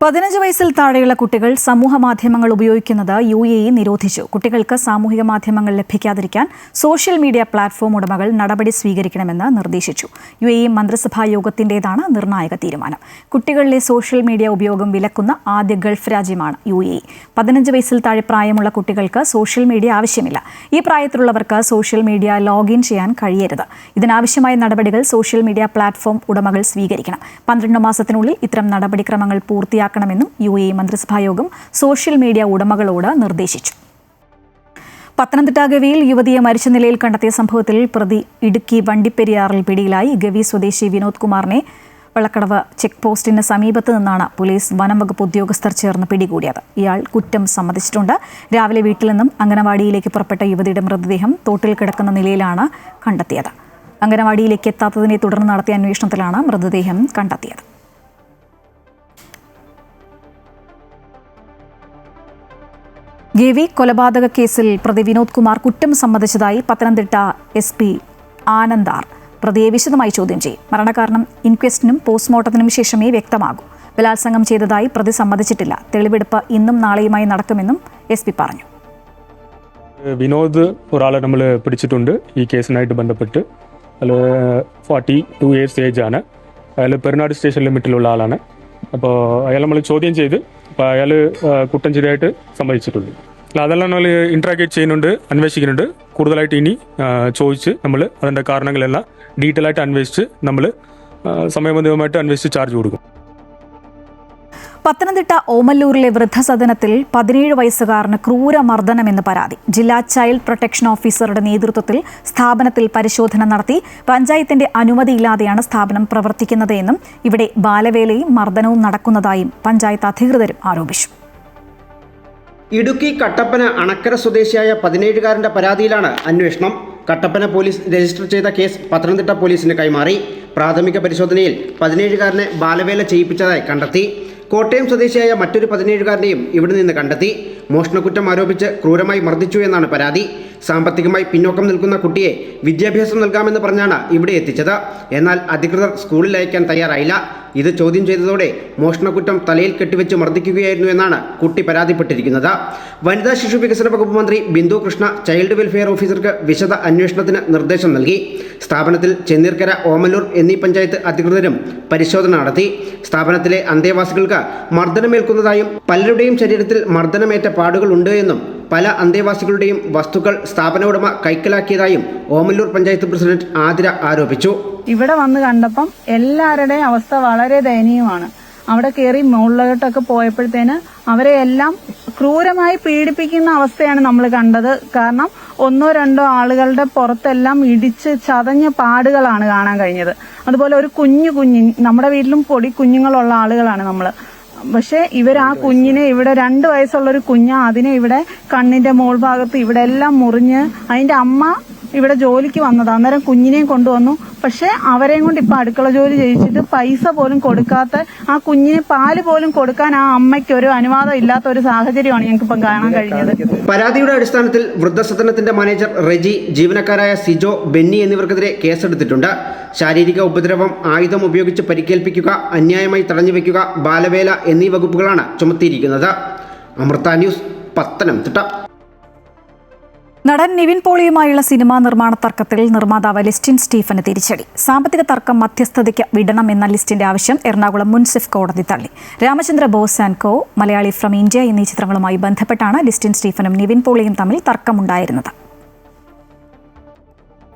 15 വയസ്സിൽ താഴെയുള്ള കുട്ടികൾ സമൂഹ മാധ്യമങ്ങൾ ഉപയോഗിക്കുന്നത് UAE നിരോധിച്ചു. കുട്ടികൾക്ക് സാമൂഹിക മാധ്യമങ്ങൾ ലഭിക്കാതിരിക്കാൻ സോഷ്യൽ മീഡിയ പ്ലാറ്റ്ഫോം ഉടമകൾ നടപടി സ്വീകരിക്കണമെന്ന് നിർദ്ദേശിച്ചു. UAE മന്ത്രിസഭാ യോഗത്തിൻ്റെതാണ് നിർണായക തീരുമാനം. കുട്ടികളിലെ സോഷ്യൽ മീഡിയ ഉപയോഗം വിലക്കുന്ന ആദ്യ ഗൾഫ് രാജ്യമാണ് UAE. 15 വയസ്സിൽ താഴെ പ്രായമുള്ള കുട്ടികൾക്ക് സോഷ്യൽ മീഡിയ ആവശ്യമില്ല. ഈ പ്രായത്തിലുള്ളവർക്ക് സോഷ്യൽ മീഡിയ ലോഗിൻ ചെയ്യാൻ കഴിയരുത്. ഇതിനാവശ്യമായ നടപടികൾ സോഷ്യൽ മീഡിയ പ്ലാറ്റ്ഫോം ഉടമകൾ സ്വീകരിക്കണം. 12 മാസത്തിനുള്ളിൽ ഇത്തരം നടപടിക്രമങ്ങൾ പൂർത്തിയാക്കണമെന്നും UAE മന്ത്രിസഭായോഗം സോഷ്യൽ മീഡിയ ഉടമകളോട് നിർദ്ദേശിച്ചു. പത്തനംതിട്ട ഗവിയിൽ യുവതിയെ മരിച്ച നിലയിൽ കണ്ടെത്തിയ സംഭവത്തിൽ പ്രതി ഇടുക്കി വണ്ടിപ്പെരിയാറിൽ പിടിയിലായി. ഗവി സ്വദേശി വിനോദ് കുമാറിനെ വെള്ളക്കടവ് ചെക്ക് പോസ്റ്റിന് സമീപത്ത് നിന്നാണ് പോലീസ് വനം വകുപ്പ് ഉദ്യോഗസ്ഥർ ചേർന്ന് പിടികൂടിയത്. ഇയാൾ കുറ്റം സമ്മതിച്ചിട്ടുണ്ട്. രാവിലെ വീട്ടിൽ നിന്നും അംഗനവാടിയിലേക്ക് പുറപ്പെട്ട യുവതിയുടെ മൃതദേഹം തോട്ടിൽ കിടക്കുന്ന നിലയിലാണ് കണ്ടെത്തിയത്. അംഗനവാടിയിലേക്ക് എത്താത്തതിനെ തുടർന്ന് നടത്തിയ അന്വേഷണത്തിലാണ് മൃതദേഹം കണ്ടെത്തിയത്. ഗവി കൊലപാതക കേസിൽ പ്രതി വിനോദ് കുമാർ കുറ്റം സമ്മതിച്ചതായി പത്തനംതിട്ട SP ആനന്ദാർ പ്രതിയെ വിശദമായി ചോദ്യം ചെയ്യും. മരണകാരണം ഇൻക്വസ്റ്റിനും പോസ്റ്റ്മോർട്ടത്തിനും ശേഷമേ വ്യക്തമാകൂ. ബലാത്സംഗം ചെയ്തതായി പ്രതി സമ്മതിച്ചിട്ടില്ല. തെളിവെടുപ്പ് ഇന്നും നാളെയുമായി നടക്കുമെന്നും SP പറഞ്ഞു. വിനോദ് ഒരാളെ നമ്മൾ പിടിച്ചിട്ടുണ്ട് ഈ കേസിനായിട്ട് ബന്ധപ്പെട്ട്. അതിൽ 42 years ഏജ് ആണ്. അയാൾ പെരുന്നാട് സ്റ്റേഷൻ ലിമിറ്റിലുള്ള ആളാണ്. അപ്പോൾ അയാൾ നമ്മൾ ചോദ്യം ചെയ്ത് അപ്പോൾ അയാൾ കുറ്റം ചെയ്തതായിട്ട് സമ്മതിച്ചിട്ടുണ്ട്. അതെല്ലാം നമ്മൾ ഇൻട്രാഗേറ്റ് ചെയ്യുന്നുണ്ട്, അന്വേഷിക്കുന്നുണ്ട്. കൂടുതലായിട്ട് ഇനി ചോദിച്ച് നമ്മൾ അതിൻ്റെ കാരണങ്ങളെല്ലാം ഡീറ്റെയിൽ ആയിട്ട് അന്വേഷിച്ച് നമ്മൾ സമയബന്ധിതമായിട്ട് അന്വേഷിച്ച് ചാർജ് കൊടുക്കും. പത്തനംതിട്ട ഓമല്ലൂരിലെ വൃദ്ധസദനത്തിൽ 17 വയസ്സുകാരന് ക്രൂരമർദ്ദനമെന്ന് പരാതി. ജില്ലാ ചൈൽഡ് പ്രൊട്ടക്ഷൻ ഓഫീസറുടെ നേതൃത്വത്തിൽ സ്ഥാപനത്തിൽ പരിശോധന നടത്തി. പഞ്ചായത്തിന്റെ അനുമതിയില്ലാതെയാണ് സ്ഥാപനം പ്രവർത്തിക്കുന്നത് എന്നും ഇവിടെ ബാലവേലയും മർദ്ദനവും നടക്കുന്നതായും പഞ്ചായത്ത് അധികൃതരും ആരോപിച്ചു. ഇടുക്കി കട്ടപ്പന അണക്കര സ്വദേശിയായ 17-കാരന്റെ പരാതിയിലാണ് അന്വേഷണം. കട്ടപ്പന പോലീസ് രജിസ്റ്റർ ചെയ്ത കേസ് പത്തനംതിട്ട പോലീസിന് കൈമാറി. പ്രാഥമിക പരിശോധനയിൽ 17-കാരനെ ബാലവേല ചെയ്യിപ്പിച്ചതായി കണ്ടെത്തി. കോട്ടയം സ്വദേശിയായ മറ്റൊരു 17-കാരനെയും ഇവിടെ നിന്ന് കണ്ടെത്തി. മോഷണക്കുറ്റം ആരോപിച്ച് ക്രൂരമായി മർദ്ദിച്ചു എന്നാണ് പരാതി. സാമ്പത്തികമായി പിന്നോക്കം നിൽക്കുന്ന കുട്ടിയെ വിദ്യാഭ്യാസം നൽകാമെന്ന് പറഞ്ഞാണ് ഇവിടെ എത്തിച്ചത്. എന്നാൽ അധികൃതർ സ്കൂളിൽ അയക്കാൻ തയ്യാറായില്ല. ഇത് ചോദ്യം ചെയ്തതോടെ മോഷണക്കുറ്റം തലയിൽ കെട്ടിവെച്ച് മർദ്ദിക്കുകയായിരുന്നു എന്നാണ് കുട്ടി പരാതിപ്പെട്ടിരിക്കുന്നത്. വനിതാ ശിശു വികസന വകുപ്പ് മന്ത്രി ബിന്ദു കൃഷ്ണ ചൈൽഡ് വെൽഫെയർ ഓഫീസർക്ക് വിശദ അന്വേഷണത്തിന് നിർദ്ദേശം നൽകി. സ്ഥാപനത്തിൽ ചെന്നീർക്കര, ഓമല്ലൂർ എന്നീ പഞ്ചായത്ത് അധികൃതരും പരിശോധന നടത്തി. സ്ഥാപനത്തിലെ അന്തേവാസികൾക്ക് മർദ്ദനമേൽക്കുന്നതായും പലരുടെയും ശരീരത്തിൽ മർദ്ദനമേറ്റ പാടുകൾ ഉണ്ട് എന്നും പല അന്തേവാസികളുടെയും വസ്തുക്കൾ സ്ഥാപന ഉടമ കൈക്കലാക്കിയതായും ഓമല്ലൂർ പഞ്ചായത്ത് പ്രസിഡന്റ് ആതിര ആരോപിച്ചു. ഇവിടെ വന്ന് കണ്ടപ്പം എല്ലാവരുടെയും അവസ്ഥ വളരെ ദയനീയമാണ്. അവിടെ കയറി മുകളിലോട്ടൊക്കെ പോയപ്പോഴത്തേന് അവരെ എല്ലാം ക്രൂരമായി പീഡിപ്പിക്കുന്ന അവസ്ഥയാണ് നമ്മൾ കണ്ടത്. കാരണം 1-2 ആളുകളുടെ പുറത്തെല്ലാം ഇടിച്ച് ചതഞ്ഞ പാടുകളാണ് കാണാൻ കഴിഞ്ഞത്. അതുപോലെ ഒരു കുഞ്ഞ് നമ്മുടെ വീട്ടിലും പൊടി കുഞ്ഞുങ്ങളുള്ള ആളുകളാണ് നമ്മൾ. പക്ഷെ ആ കുഞ്ഞിനെ ഇവിടെ 2 വയസ്സുള്ളൊരു അതിനെ ഇവിടെ കണ്ണിന്റെ മോൾ ഭാഗത്ത് ഇവിടെ എല്ലാം മുറിഞ്ഞ് അതിന്റെ അമ്മ ഇവിടെ ജോലിക്ക് വന്നത്. അന്നേരം കുഞ്ഞിനെയും കൊണ്ടുവന്നു. പക്ഷെ അവരെയും കൊണ്ട് ഇപ്പൊ അടുക്കള ജോലി ചെയ്യിച്ചിട്ട് പൈസ പോലും കൊടുക്കാത്ത, ആ കുഞ്ഞിന് പാല് പോലും കൊടുക്കാൻ ആ അമ്മയ്ക്ക് ഒരു അനുവാദം ഇല്ലാത്ത ഒരു സാഹചര്യമാണ് ഞങ്ങൾക്ക് ഇപ്പം കാണാൻ കഴിഞ്ഞത്. പരാതിയുടെ അടിസ്ഥാനത്തിൽ വൃദ്ധസദനത്തിന്റെ മാനേജർ റെജി, ജീവനക്കാരായ സിജോ, ബെന്നി എന്നിവർക്കെതിരെ കേസെടുത്തിട്ടുണ്ട്. ശാരീരിക ഉപദ്രവം, ആയുധം ഉപയോഗിച്ച് പരിക്കേൽപ്പിക്കുക, അന്യായമായി തടഞ്ഞുവെക്കുക, ബാലവേല എന്നീ വകുപ്പുകളാണ് ചുമത്തിയിരിക്കുന്നത്. അമൃത ന്യൂസ്, പത്തനംതിട്ട. നടൻ നിവിൻ പോളിയുമായുള്ള സിനിമാ നിർമ്മാണ തർക്കത്തിൽ നിർമ്മാതാവ് ലിസ്റ്റിൻ സ്റ്റീഫന് തിരിച്ചടി. സാമ്പത്തിക തർക്കം മധ്യസ്ഥതയ്ക്ക് വിടണമെന്ന ലിസ്റ്റിന്റെ ആവശ്യം എറണാകുളം മുൻസിഫ് കോടതി തള്ളി. Ramachandra Boss and Co, Malayali from India എന്നീ ചിത്രങ്ങളുമായി ബന്ധപ്പെട്ടാണ് ലിസ്റ്റിൻ സ്റ്റീഫനും നിവിൻ പോളിയും തമ്മിൽ തർക്കമുണ്ടായിരുന്നത്.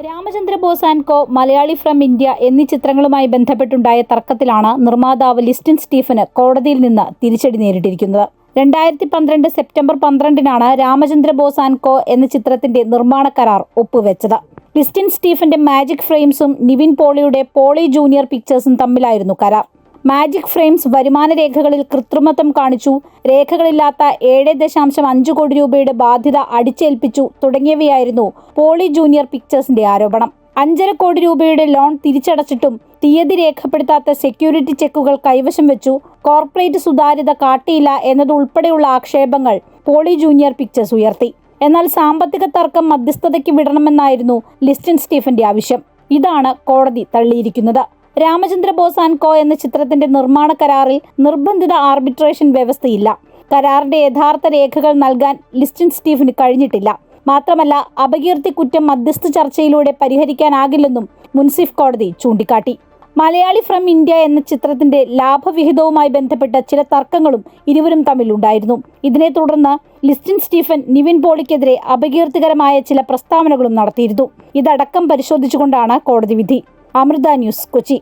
Ramachandra Boss and Co, Malayali from India എന്നീ ചിത്രങ്ങളുമായി ബന്ധപ്പെട്ടുണ്ടായ തർക്കത്തിലാണ് നിർമ്മാതാവ് ലിസ്റ്റിൻ സ്റ്റീഫന് കോടതിയിൽ നിന്ന് തിരിച്ചടി നേരിട്ടിരിക്കുന്നത്. 2012 സെപ്റ്റംബർ 12-നാണ് രാമചന്ദ്ര ബോസ് ആൻഡ് കോ എന്ന ചിത്രത്തിന്റെ നിർമ്മാണ കരാർ ഒപ്പുവെച്ചത്. ലിസ്റ്റിൻ സ്റ്റീഫന്റെ മാജിക് ഫ്രെയിംസും നിവിൻ പോളിയുടെ പോളി ജൂനിയർ പിക്ചേഴ്സും തമ്മിലായിരുന്നു കരാർ. മാജിക് ഫ്രെയിംസ് വരുമാന രേഖകളിൽ കൃത്രിമത്വം കാണിച്ചു, രേഖകളില്ലാത്ത 7.5 കോടി രൂപയുടെ ബാധ്യത അടിച്ചേൽപ്പിച്ചു തുടങ്ങിയവയായിരുന്നു പോളി ജൂനിയർ പിക്ചേഴ്സിന്റെ ആരോപണം. 5.5 കോടി രൂപയുടെ ലോൺ തിരിച്ചടച്ചിട്ടും തീയതി രേഖപ്പെടുത്താത്ത സെക്യൂരിറ്റി ചെക്കുകൾ കൈവശം വെച്ചു, കോർപ്പറേറ്റ് സുതാര്യത കാട്ടിയില്ല എന്നതുൾപ്പെടെയുള്ള ആക്ഷേപങ്ങൾ പോളി ജൂനിയർ പിക്ചേഴ്സ് ഉയർത്തി. എന്നാൽ സാമ്പത്തിക തർക്കം മധ്യസ്ഥതയ്ക്ക് വിടണമെന്നായിരുന്നു ലിസ്റ്റിൻ സ്റ്റീഫന്റെ ആവശ്യം. ഇതാണ് കോടതി തള്ളിയിരിക്കുന്നത്. രാമചന്ദ്ര ബോസ് ആൻഡ് കോ എന്ന ചിത്രത്തിന്റെ നിർമ്മാണ കരാറിൽ നിർബന്ധിത ആർബിട്രേഷൻ വ്യവസ്ഥയില്ല. കരാറിന്റെ യഥാർത്ഥ രേഖകൾ നൽകാൻ ലിസ്റ്റിൻ സ്റ്റീഫന് കഴിഞ്ഞിട്ടില്ല. മാത്രമല്ല, അപകീർത്തി കുറ്റം മധ്യസ്ഥ ചർച്ചയിലൂടെ പരിഹരിക്കാനാകില്ലെന്നും മുൻസിഫ് കോടതി ചൂണ്ടിക്കാട്ടി. മലയാളി ഫ്രം ഇന്ത്യ എന്ന ചിത്രത്തിന്റെ ലാഭവിഹിതവുമായി ബന്ധപ്പെട്ട ചില തർക്കങ്ങളും ഇരുവരും തമ്മിലുണ്ടായിരുന്നു. ഇതിനെ തുടർന്ന് ലിസ്റ്റിൻ സ്റ്റീഫൻ നിവിൻ പോളിക്കെതിരെ അപകീർത്തികരമായ ചില പ്രസ്താവനകളും നടത്തിയിരുന്നു. ഇതടക്കം പരിശോധിച്ചുകൊണ്ടാണ് കോടതി വിധി. അമൃത ന്യൂസ്, കൊച്ചി.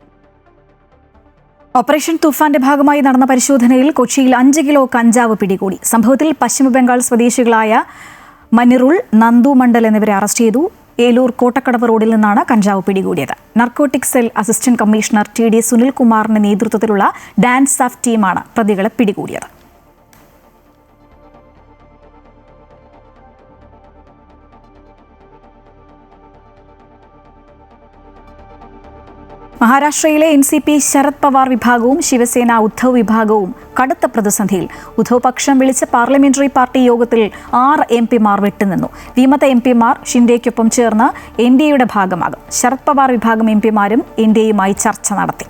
ഓപ്പറേഷൻ തുഫാന്റെ ഭാഗമായി നടന്ന പരിശോധനയിൽ കൊച്ചിയിൽ 5 കിലോ കഞ്ചാവ് പിടികൂടി. സംഭവത്തിൽ പശ്ചിമബംഗാൾ സ്വദേശികളായ മനിറുൾ, നന്ദു മണ്ഡൽ എന്നിവരെ അറസ്റ്റ് ചെയ്തു. ഏലൂർ കോട്ടക്കടവ് റോഡിൽ നിന്നാണ് കഞ്ചാവ് പിടികൂടിയത്. Narcotic cell assistant commissioner TD സുനിൽകുമാറിന്റെ നേതൃത്വത്തിലുള്ള ഡാൻസ് ഓഫ് ടീമാണ് പ്രതികളെ പിടികൂടിയത്. മഹാരാഷ്ട്രയിലെ NCP ശരത് പവാർ വിഭാഗവും ശിവസേന ഉദ്ധവ് വിഭാഗവും കടുത്ത പ്രതിസന്ധിയിൽ. ഉദ്ധവ് പക്ഷം വിളിച്ച പാർലമെന്ററി പാർട്ടി യോഗത്തിൽ 6 MP-മാർ വിട്ടുനിന്നു. വിമത MP-മാർ ഷിൻഡെയ്ക്കൊപ്പം ചേർന്ന് NDAയുടെ ഭാഗമാകും. ശരത് പവാർ വിഭാഗം MP-മാരും NDAയുമായി ചർച്ച നടത്തി.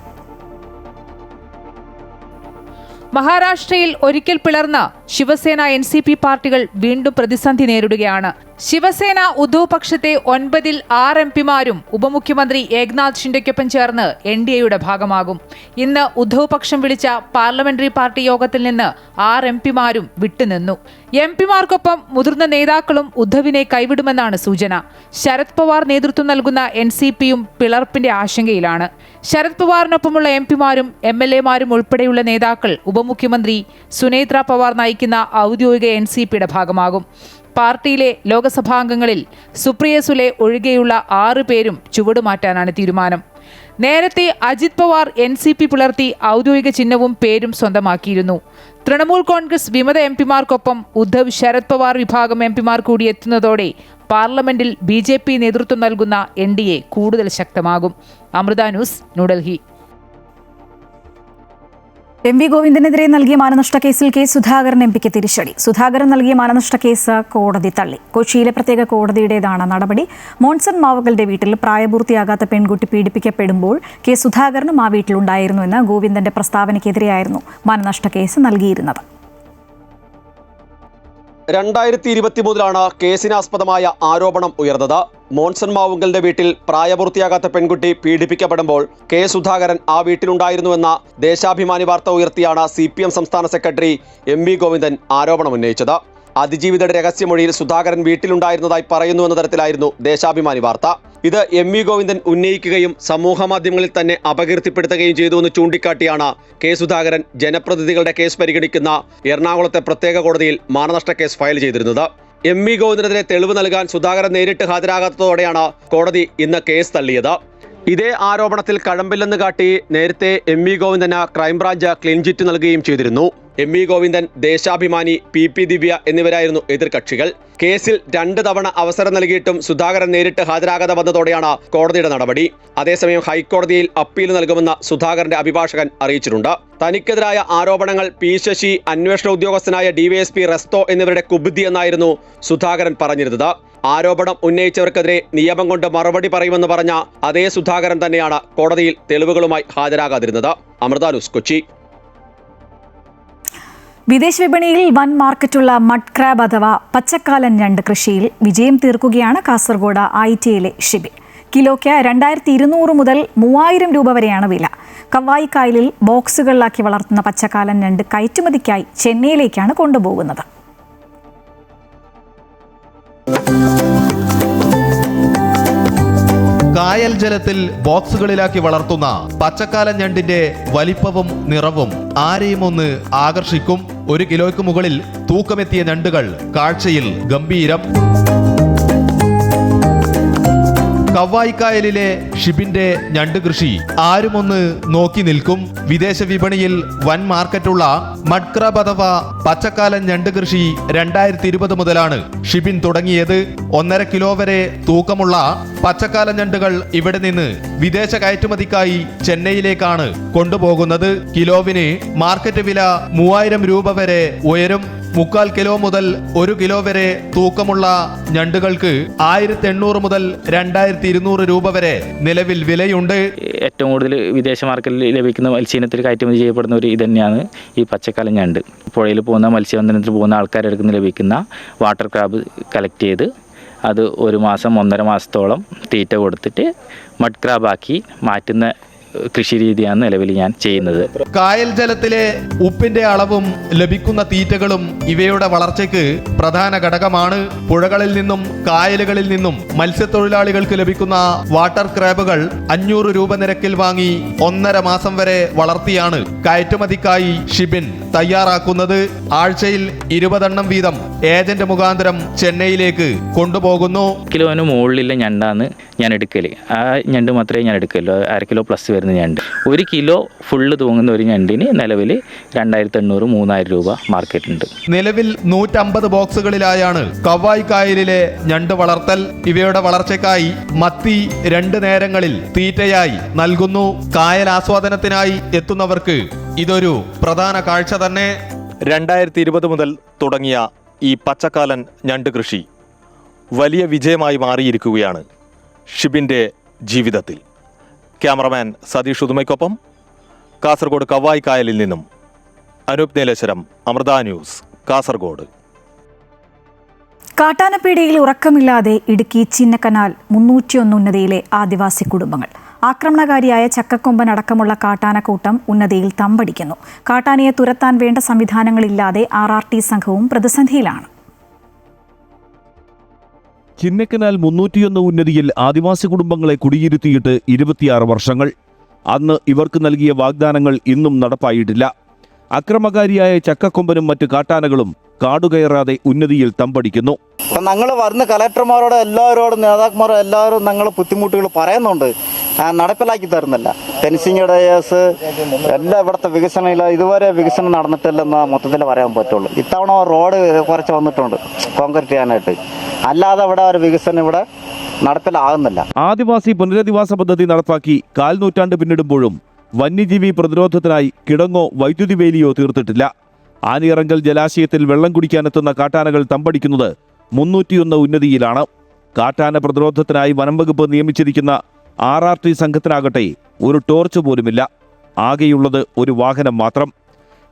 മഹാരാഷ്ട്രയിൽ ഒരിക്കൽ പിളർന്ന ശിവസേന NCP പാർട്ടികൾ വീണ്ടും പ്രതിസന്ധി നേരിടുകയാണ്. ശിവസേന ഉദ്ധവ് പക്ഷത്തെ 9-ൽ 6 MP-മാരും ഉപമുഖ്യമന്ത്രി ഏക്നാഥ് ഷിൻഡെയ്ക്കൊപ്പം ചേർന്ന് NDAയുടെ ഭാഗമാകും. ഇന്ന് ഉദ്ധവ് പക്ഷം വിളിച്ച പാർലമെന്ററി പാർട്ടി യോഗത്തിൽ നിന്ന് 6 MP-മാരും വിട്ടുനിന്നു. MP-മാർക്കൊപ്പം മുതിർന്ന നേതാക്കളും ഉദ്ധവിനെ കൈവിടുമെന്നാണ് സൂചന. ശരത് പവാർ നേതൃത്വം നൽകുന്ന NCPയും പിളർപ്പിന്റെ ആശങ്കയിലാണ്. ശരത് പവാറിനൊപ്പമുള്ള MP-മാരും MLA-മാരും ഉൾപ്പെടെയുള്ള നേതാക്കൾ ഉപമുഖ്യമന്ത്രി സുനേത്ര പവാർ നയിക്കുന്ന ഔദ്യോഗിക NCPയുടെ ഭാഗമാകും. പാർട്ടിയിലെ ലോക്സഭാംഗങ്ങളിൽ സുപ്രിയ സുലെ ഒഴികെയുള്ള 6 പേരും ചുവടുമാറ്റാനാണ് തീരുമാനം. നേരത്തെ അജിത് പവാർ NCP പിളർത്തി ഔദ്യോഗിക ചിഹ്നവും പേരും സ്വന്തമാക്കിയിരുന്നു. തൃണമൂൽ കോൺഗ്രസ് വിമത MP-മാർക്കൊപ്പം ഉദ്ധവ് ശരത് പവാർ വിഭാഗം MP-മാർ കൂടി എത്തുന്നതോടെ പാർലമെന്റിൽ BJP നേതൃത്വം നൽകുന്ന NDA കൂടുതൽ ശക്തമാകും. അമൃത ന്യൂസ്, ന്യൂഡൽഹി. MV ഗോവിന്ദനെതിരെ നൽകിയ മാനനഷ്ട കേസിൽ K സുധാകരൻ MP-ക്ക് തിരിച്ചടി. സുധാകരൻ നൽകിയ മാനനഷ്ട കേസ് കോടതി തള്ളി. കൊച്ചിയിലെ പ്രത്യേക കോടതിയുടേതാണ് നടപടി. മോൺസൺ മാവുകളുടെ വീട്ടിൽ പ്രായപൂർത്തിയാകാത്ത പെൺകുട്ടി പീഡിപ്പിക്കപ്പെടുമ്പോൾ K സുധാകരനും ആ വീട്ടിലുണ്ടായിരുന്നുവെന്ന് ഗോവിന്ദന്റെ പ്രസ്താവനയ്ക്കെതിരെയായിരുന്നു മാനനഷ്ട കേസ് നൽകിയിരുന്നത്. 2023-ലാണ് കേസിനാസ്പദമായ ആരോപണം ഉയർന്നത്. മോൺസൺ മാവുങ്കലിന്റെ വീട്ടിൽ പ്രായപൂർത്തിയാകാത്ത പെൺകുട്ടി പീഡിപ്പിക്കപ്പെടുമ്പോൾ K സുധാകരൻ ആ വീട്ടിലുണ്ടായിരുന്നുവെന്ന ദേശാഭിമാനി വാർത്ത ഉയർത്തിയാണ് CPM സംസ്ഥാന സെക്രട്ടറി MV ഗോവിന്ദൻ ആരോപണം ഉന്നയിച്ചത്. അതിജീവിതയുടെ രഹസ്യമൊഴിയിൽ സുധാകരൻ വീട്ടിലുണ്ടായിരുന്നതായി പറയുന്നു എന്ന തരത്തിലായിരുന്നു ദേശാഭിമാനി വാർത്ത. ഇത് എം.വി. ഗോവിന്ദൻ ഉന്നയിക്കുകയും സമൂഹ മാധ്യമങ്ങളിൽ തന്നെ അപകീർത്തിപ്പെടുത്തുകയും ചെയ്തുവെന്ന് ചൂണ്ടിക്കാട്ടിയാണ് കെ സുധാകരൻ ജനപ്രതിനിധികളുടെ കേസ് പരിഗണിക്കുന്ന എറണാകുളത്തെ പ്രത്യേക കോടതിയിൽ മാനനഷ്ട കേസ് ഫയൽ ചെയ്തിരുന്നത്. എം.വി. ഗോവിന്ദനെതിരെ തെളിവ് നൽകാൻ സുധാകരൻ നേരിട്ട് ഹാജരാകാത്തതോടെയാണ് കോടതി ഇന്ന് കേസ് തള്ളിയത്. ഇതേ ആരോപണത്തിൽ കഴമ്പില്ലെന്ന് കാട്ടി നേരത്തെ MV. Govindan crime branch clean chit നൽകുകയും ചെയ്തിരുന്നു. എം.വി. ഗോവിന്ദൻ, ദേശാഭിമാനി, പി ദിവ്യ എന്നിവരായിരുന്നു എതിർകക്ഷികൾ. കേസിൽ 2 തവണ അവസരം നൽകിയിട്ടും സുധാകരൻ നേരിട്ട് ഹാജരാകാതെ വന്നതോടെയാണ് കോടതിയുടെ നടപടി. അതേസമയം ഹൈക്കോടതിയിൽ അപ്പീൽ നൽകുമെന്ന് സുധാകരന്റെ അഭിഭാഷകൻ അറിയിച്ചിട്ടുണ്ട്. തനിക്കെതിരായ ആരോപണങ്ങൾ പി ശശി, അന്വേഷണ ഉദ്യോഗസ്ഥനായ DYSP റെസ്തോ എന്നിവരുടെ കുബുദ്ധി എന്നായിരുന്നു സുധാകരൻ പറഞ്ഞിരുന്നത്. ആരോപണം ഉന്നയിച്ചവർക്കെതിരെ നിയമം കൊണ്ട് മറുപടി പറയുമെന്ന് പറഞ്ഞ അതേ സുധാകരൻ തന്നെയാണ് കോടതിയിൽ തെളിവുകളുമായി ഹാജരാകാതിരുന്നത്. അമൃത ന്യൂസ്, കൊച്ചി. വിദേശ വിപണിയിൽ വൻ മാർക്കറ്റുള്ള മഡ് ക്രാബ് അഥവാ പച്ചക്കാലൻ ഞണ്ട് കൃഷിയിൽ വിജയം തീർക്കുകയാണ് കാസർഗോഡ് ITയിലെ ഷിബിൻ. കിലോയ്ക്ക് 2200 മുതൽ 3000 രൂപ വരെയാണ് വില. കവായി കായലിൽ ബോക്സുകളിലാക്കി വളർത്തുന്ന പച്ചക്കാലൻ ഞണ്ട് കയറ്റുമതിക്കായി ചെന്നൈയിലേക്കാണ് കൊണ്ടുപോകുന്നത്. കായൽ ജലത്തിൽ ബോക്സുകളിലാക്കി വളർത്തുന്ന പച്ചക്കാലൻ ഞണ്ടിന്റെ വലിപ്പവും നിറവും ആരെയും ഒന്ന് ആകർഷിക്കും. 1 കിലോയ്ക്ക് മുകളിൽ തൂക്കമെത്തിയ ഞണ്ടുകൾ കാഴ്ചയിൽ ഗംഭീരം. കവായിക്കായലിലെ ഷിബിന്റെ ഞണ്ട് കൃഷി ആരുമൊന്ന് നോക്കി നിൽക്കും. വിദേശ വിപണിയിൽ വൻ മാർക്കറ്റുള്ള മഡ് ക്രാബ് അഥവാ പച്ചക്കാലൻ ഞണ്ട് കൃഷി 2020 മുതലാണ് ഷിബിൻ തുടങ്ങിയത്. 1.5 കിലോ വരെ തൂക്കമുള്ള പച്ചക്കാലൻ ഞണ്ടുകൾ ഇവിടെ നിന്ന് വിദേശ കയറ്റുമതിക്കായി ചെന്നൈയിലേക്കാണ് കൊണ്ടുപോകുന്നത്. കിലോവിന് മാർക്കറ്റ് വില 3000 രൂപ വരെ ഉയരും. 3/4 കിലോ മുതൽ 1 കിലോ വരെ തൂക്കമുള്ള ഞണ്ടുകൾക്ക് 1800 മുതൽ 2200 രൂപ വരെ നിലവിൽ വിലയുണ്ട്. ഏറ്റവും കൂടുതൽ വിദേശ മാർക്കറ്റിൽ ലഭിക്കുന്ന മത്സ്യത്തിൽ കയറ്റുമതി ചെയ്യപ്പെടുന്ന ഒരു ഇത് തന്നെയാണ് ഈ പച്ചക്കാലൻ ഞണ്ട്. പുഴയിൽ പോകുന്ന മത്സ്യബന്ധനത്തിൽ പോകുന്ന ആൾക്കാരുടെ അടുത്ത് ലഭിക്കുന്ന വാട്ടർ ക്രാബ് കളക്ട് ചെയ്ത് അത് 1 മാസം 1.5 മാസത്തോളം തീറ്റ കൊടുത്തിട്ട് മഡ് ക്രാബാക്കി മാറ്റുന്ന കൃഷി രീതിയാണ് നിലവിൽ ഞാൻ ചെയ്യുന്നത്. കായൽ ജലത്തിലെ ഉപ്പിന്റെ അളവും ലഭിക്കുന്ന തീറ്റകളും ഇവയുടെ വളർച്ചയ്ക്ക് പ്രധാന ഘടകമാണ്. പുഴകളിൽ നിന്നും കായലുകളിൽ നിന്നും മത്സ്യത്തൊഴിലാളികൾക്ക് ലഭിക്കുന്ന വാട്ടർ ക്രാബുകൾ 500 രൂപ നിരക്കിൽ വാങ്ങി 1.5 മാസം വരെ വളർത്തിയാണ് കയറ്റുമതിക്കായി ഷിബിൻ തയ്യാറാക്കുന്നത്. ആഴ്ചയിൽ 20 എണ്ണം വീതം ഏജന്റ് മുഖാന്തരം ചെന്നൈയിലേക്ക് കൊണ്ടുപോകുന്നു. കിലോന് മുകളിലുള്ള ഞണ്ടാണ് ഞാൻ എടുക്കല്. ആ ഞണ്ട് മാത്രമേ ഞാൻ എടുക്കല്ലോ. 1/2 കിലോ പ്ലസ് വരുന്ന ഞണ്ട്. 1 കിലോ ഫുള്ള് തൂങ്ങുന്ന ഒരു ഞണ്ടിന് നിലവിൽ 2800-3000 രൂപ മാർക്കറ്റുണ്ട്. നിലവിൽ 150 ബോക്സുകളിലായാണ് കവായ് കായലിലെ ഞണ്ട് വളർത്തൽ. ഇവയുടെ വളർച്ചയ്ക്കായി മത്തി 2 നേരങ്ങളിൽ തീറ്റയായി നൽകുന്നു. കായൽ ആസ്വാദനത്തിനായി എത്തുന്നവർക്ക് ഇതൊരു പ്രധാന കാഴ്ച തന്നെ. 2020 മുതൽ തുടങ്ങിയ ഈ പച്ചക്കാലൻ ഞണ്ട് കൃഷി വലിയ വിജയമായി മാറിയിരിക്കുകയാണ് ഷിബിൻ്റെ ജീവിതത്തിൽ. ക്യാമറമാൻ സതീഷ് ഉദുമയ്ക്കൊപ്പം കാസർഗോഡ് കവായ് കായലിൽ നിന്നും അനൂപ് നീലേശ്വരം, അമൃത ന്യൂസ്, കാസർഗോഡ്. കാട്ടാനപ്പീടികയിൽ ഉറക്കമില്ലാതെ ഇടുക്കി ചിന്നക്കനാൽ 301 ഉന്നതിയിലെ ആദിവാസി കുടുംബങ്ങൾ. ആക്രമണകാരിയായ ചക്കക്കൊമ്പൻ അടക്കമുള്ള കാട്ടാനക്കൂട്ടം ഉന്നതിയിൽ തമ്പടിക്കുന്നു. കാട്ടാനയെ തുരത്താൻ വേണ്ട സംവിധാനങ്ങളില്ലാതെ RRT സംഘവും പ്രതിസന്ധിയിലാണ്. ചിന്നക്കനാൽ 301 ഉന്നതിയിൽ ആദിവാസി കുടുംബങ്ങളെ കുടിയിരുത്തിയിട്ട് 26 വർഷങ്ങൾ. അന്ന് ഇവർക്ക് നൽകിയ വാഗ്ദാനങ്ങൾ ഇന്നും നടപ്പായിട്ടില്ല. അക്രമകാരിയായ ചക്കക്കൊമ്പനും മറ്റ് കാട്ടാനകളും കാടുകയറാതെ ഉന്നതിയിൽ തമ്പടിക്കുന്നു. ഞങ്ങൾ വരുന്ന കലക്ടർമാരോട് എല്ലാവരോടും നേതാക്കന്മാരും എല്ലാവരും ഞങ്ങൾ ബുദ്ധിമുട്ടുകൾ പറയുന്നുണ്ട്, നടപ്പിലാക്കി തരുന്നില്ല. ഫെൻസിങ്ങയുടെ കേസ് എല്ലാം ഇവിടുത്തെ വികസനം ഇല്ല, ഇതുവരെ വികസനം നടന്നിട്ടില്ലെന്ന് മൊത്തത്തിൽ പറയാൻ പറ്റുള്ളൂ. ഇത്തവണ റോഡ് കുറച്ച് വന്നിട്ടുണ്ട് കോൺക്രീറ്റ് ചെയ്യാനായിട്ട്, അല്ലാതെ ഇവിടെ ഒരു വികസനം ഇവിടെ നടപ്പിലാകുന്നില്ല. ആദിവാസി പുനരധിവാസ പദ്ധതി നടപ്പാക്കി 1/4 നൂറ്റാണ്ട് പിന്നിടുമ്പോഴും വന്യജീവി പ്രതിരോധത്തിനായി കിടങ്ങോ വൈദ്യുതി വേലിയോ തീർത്തിട്ടില്ല. ആനിയിറങ്കൽ ജലാശയത്തിൽ വെള്ളം കുടിക്കാനെത്തുന്ന കാട്ടാനകൾ തമ്പടിക്കുന്നത് 301 ഉന്നതിയിലാണ്. കാട്ടാന പ്രതിരോധത്തിനായി വനംവകുപ്പ് നിയമിച്ചിരിക്കുന്ന RRT സംഘത്തിനാകട്ടെ ഒരു ടോർച്ച് പോലുമില്ല. ആകെയുള്ളത് ഒരു വാഹനം മാത്രം.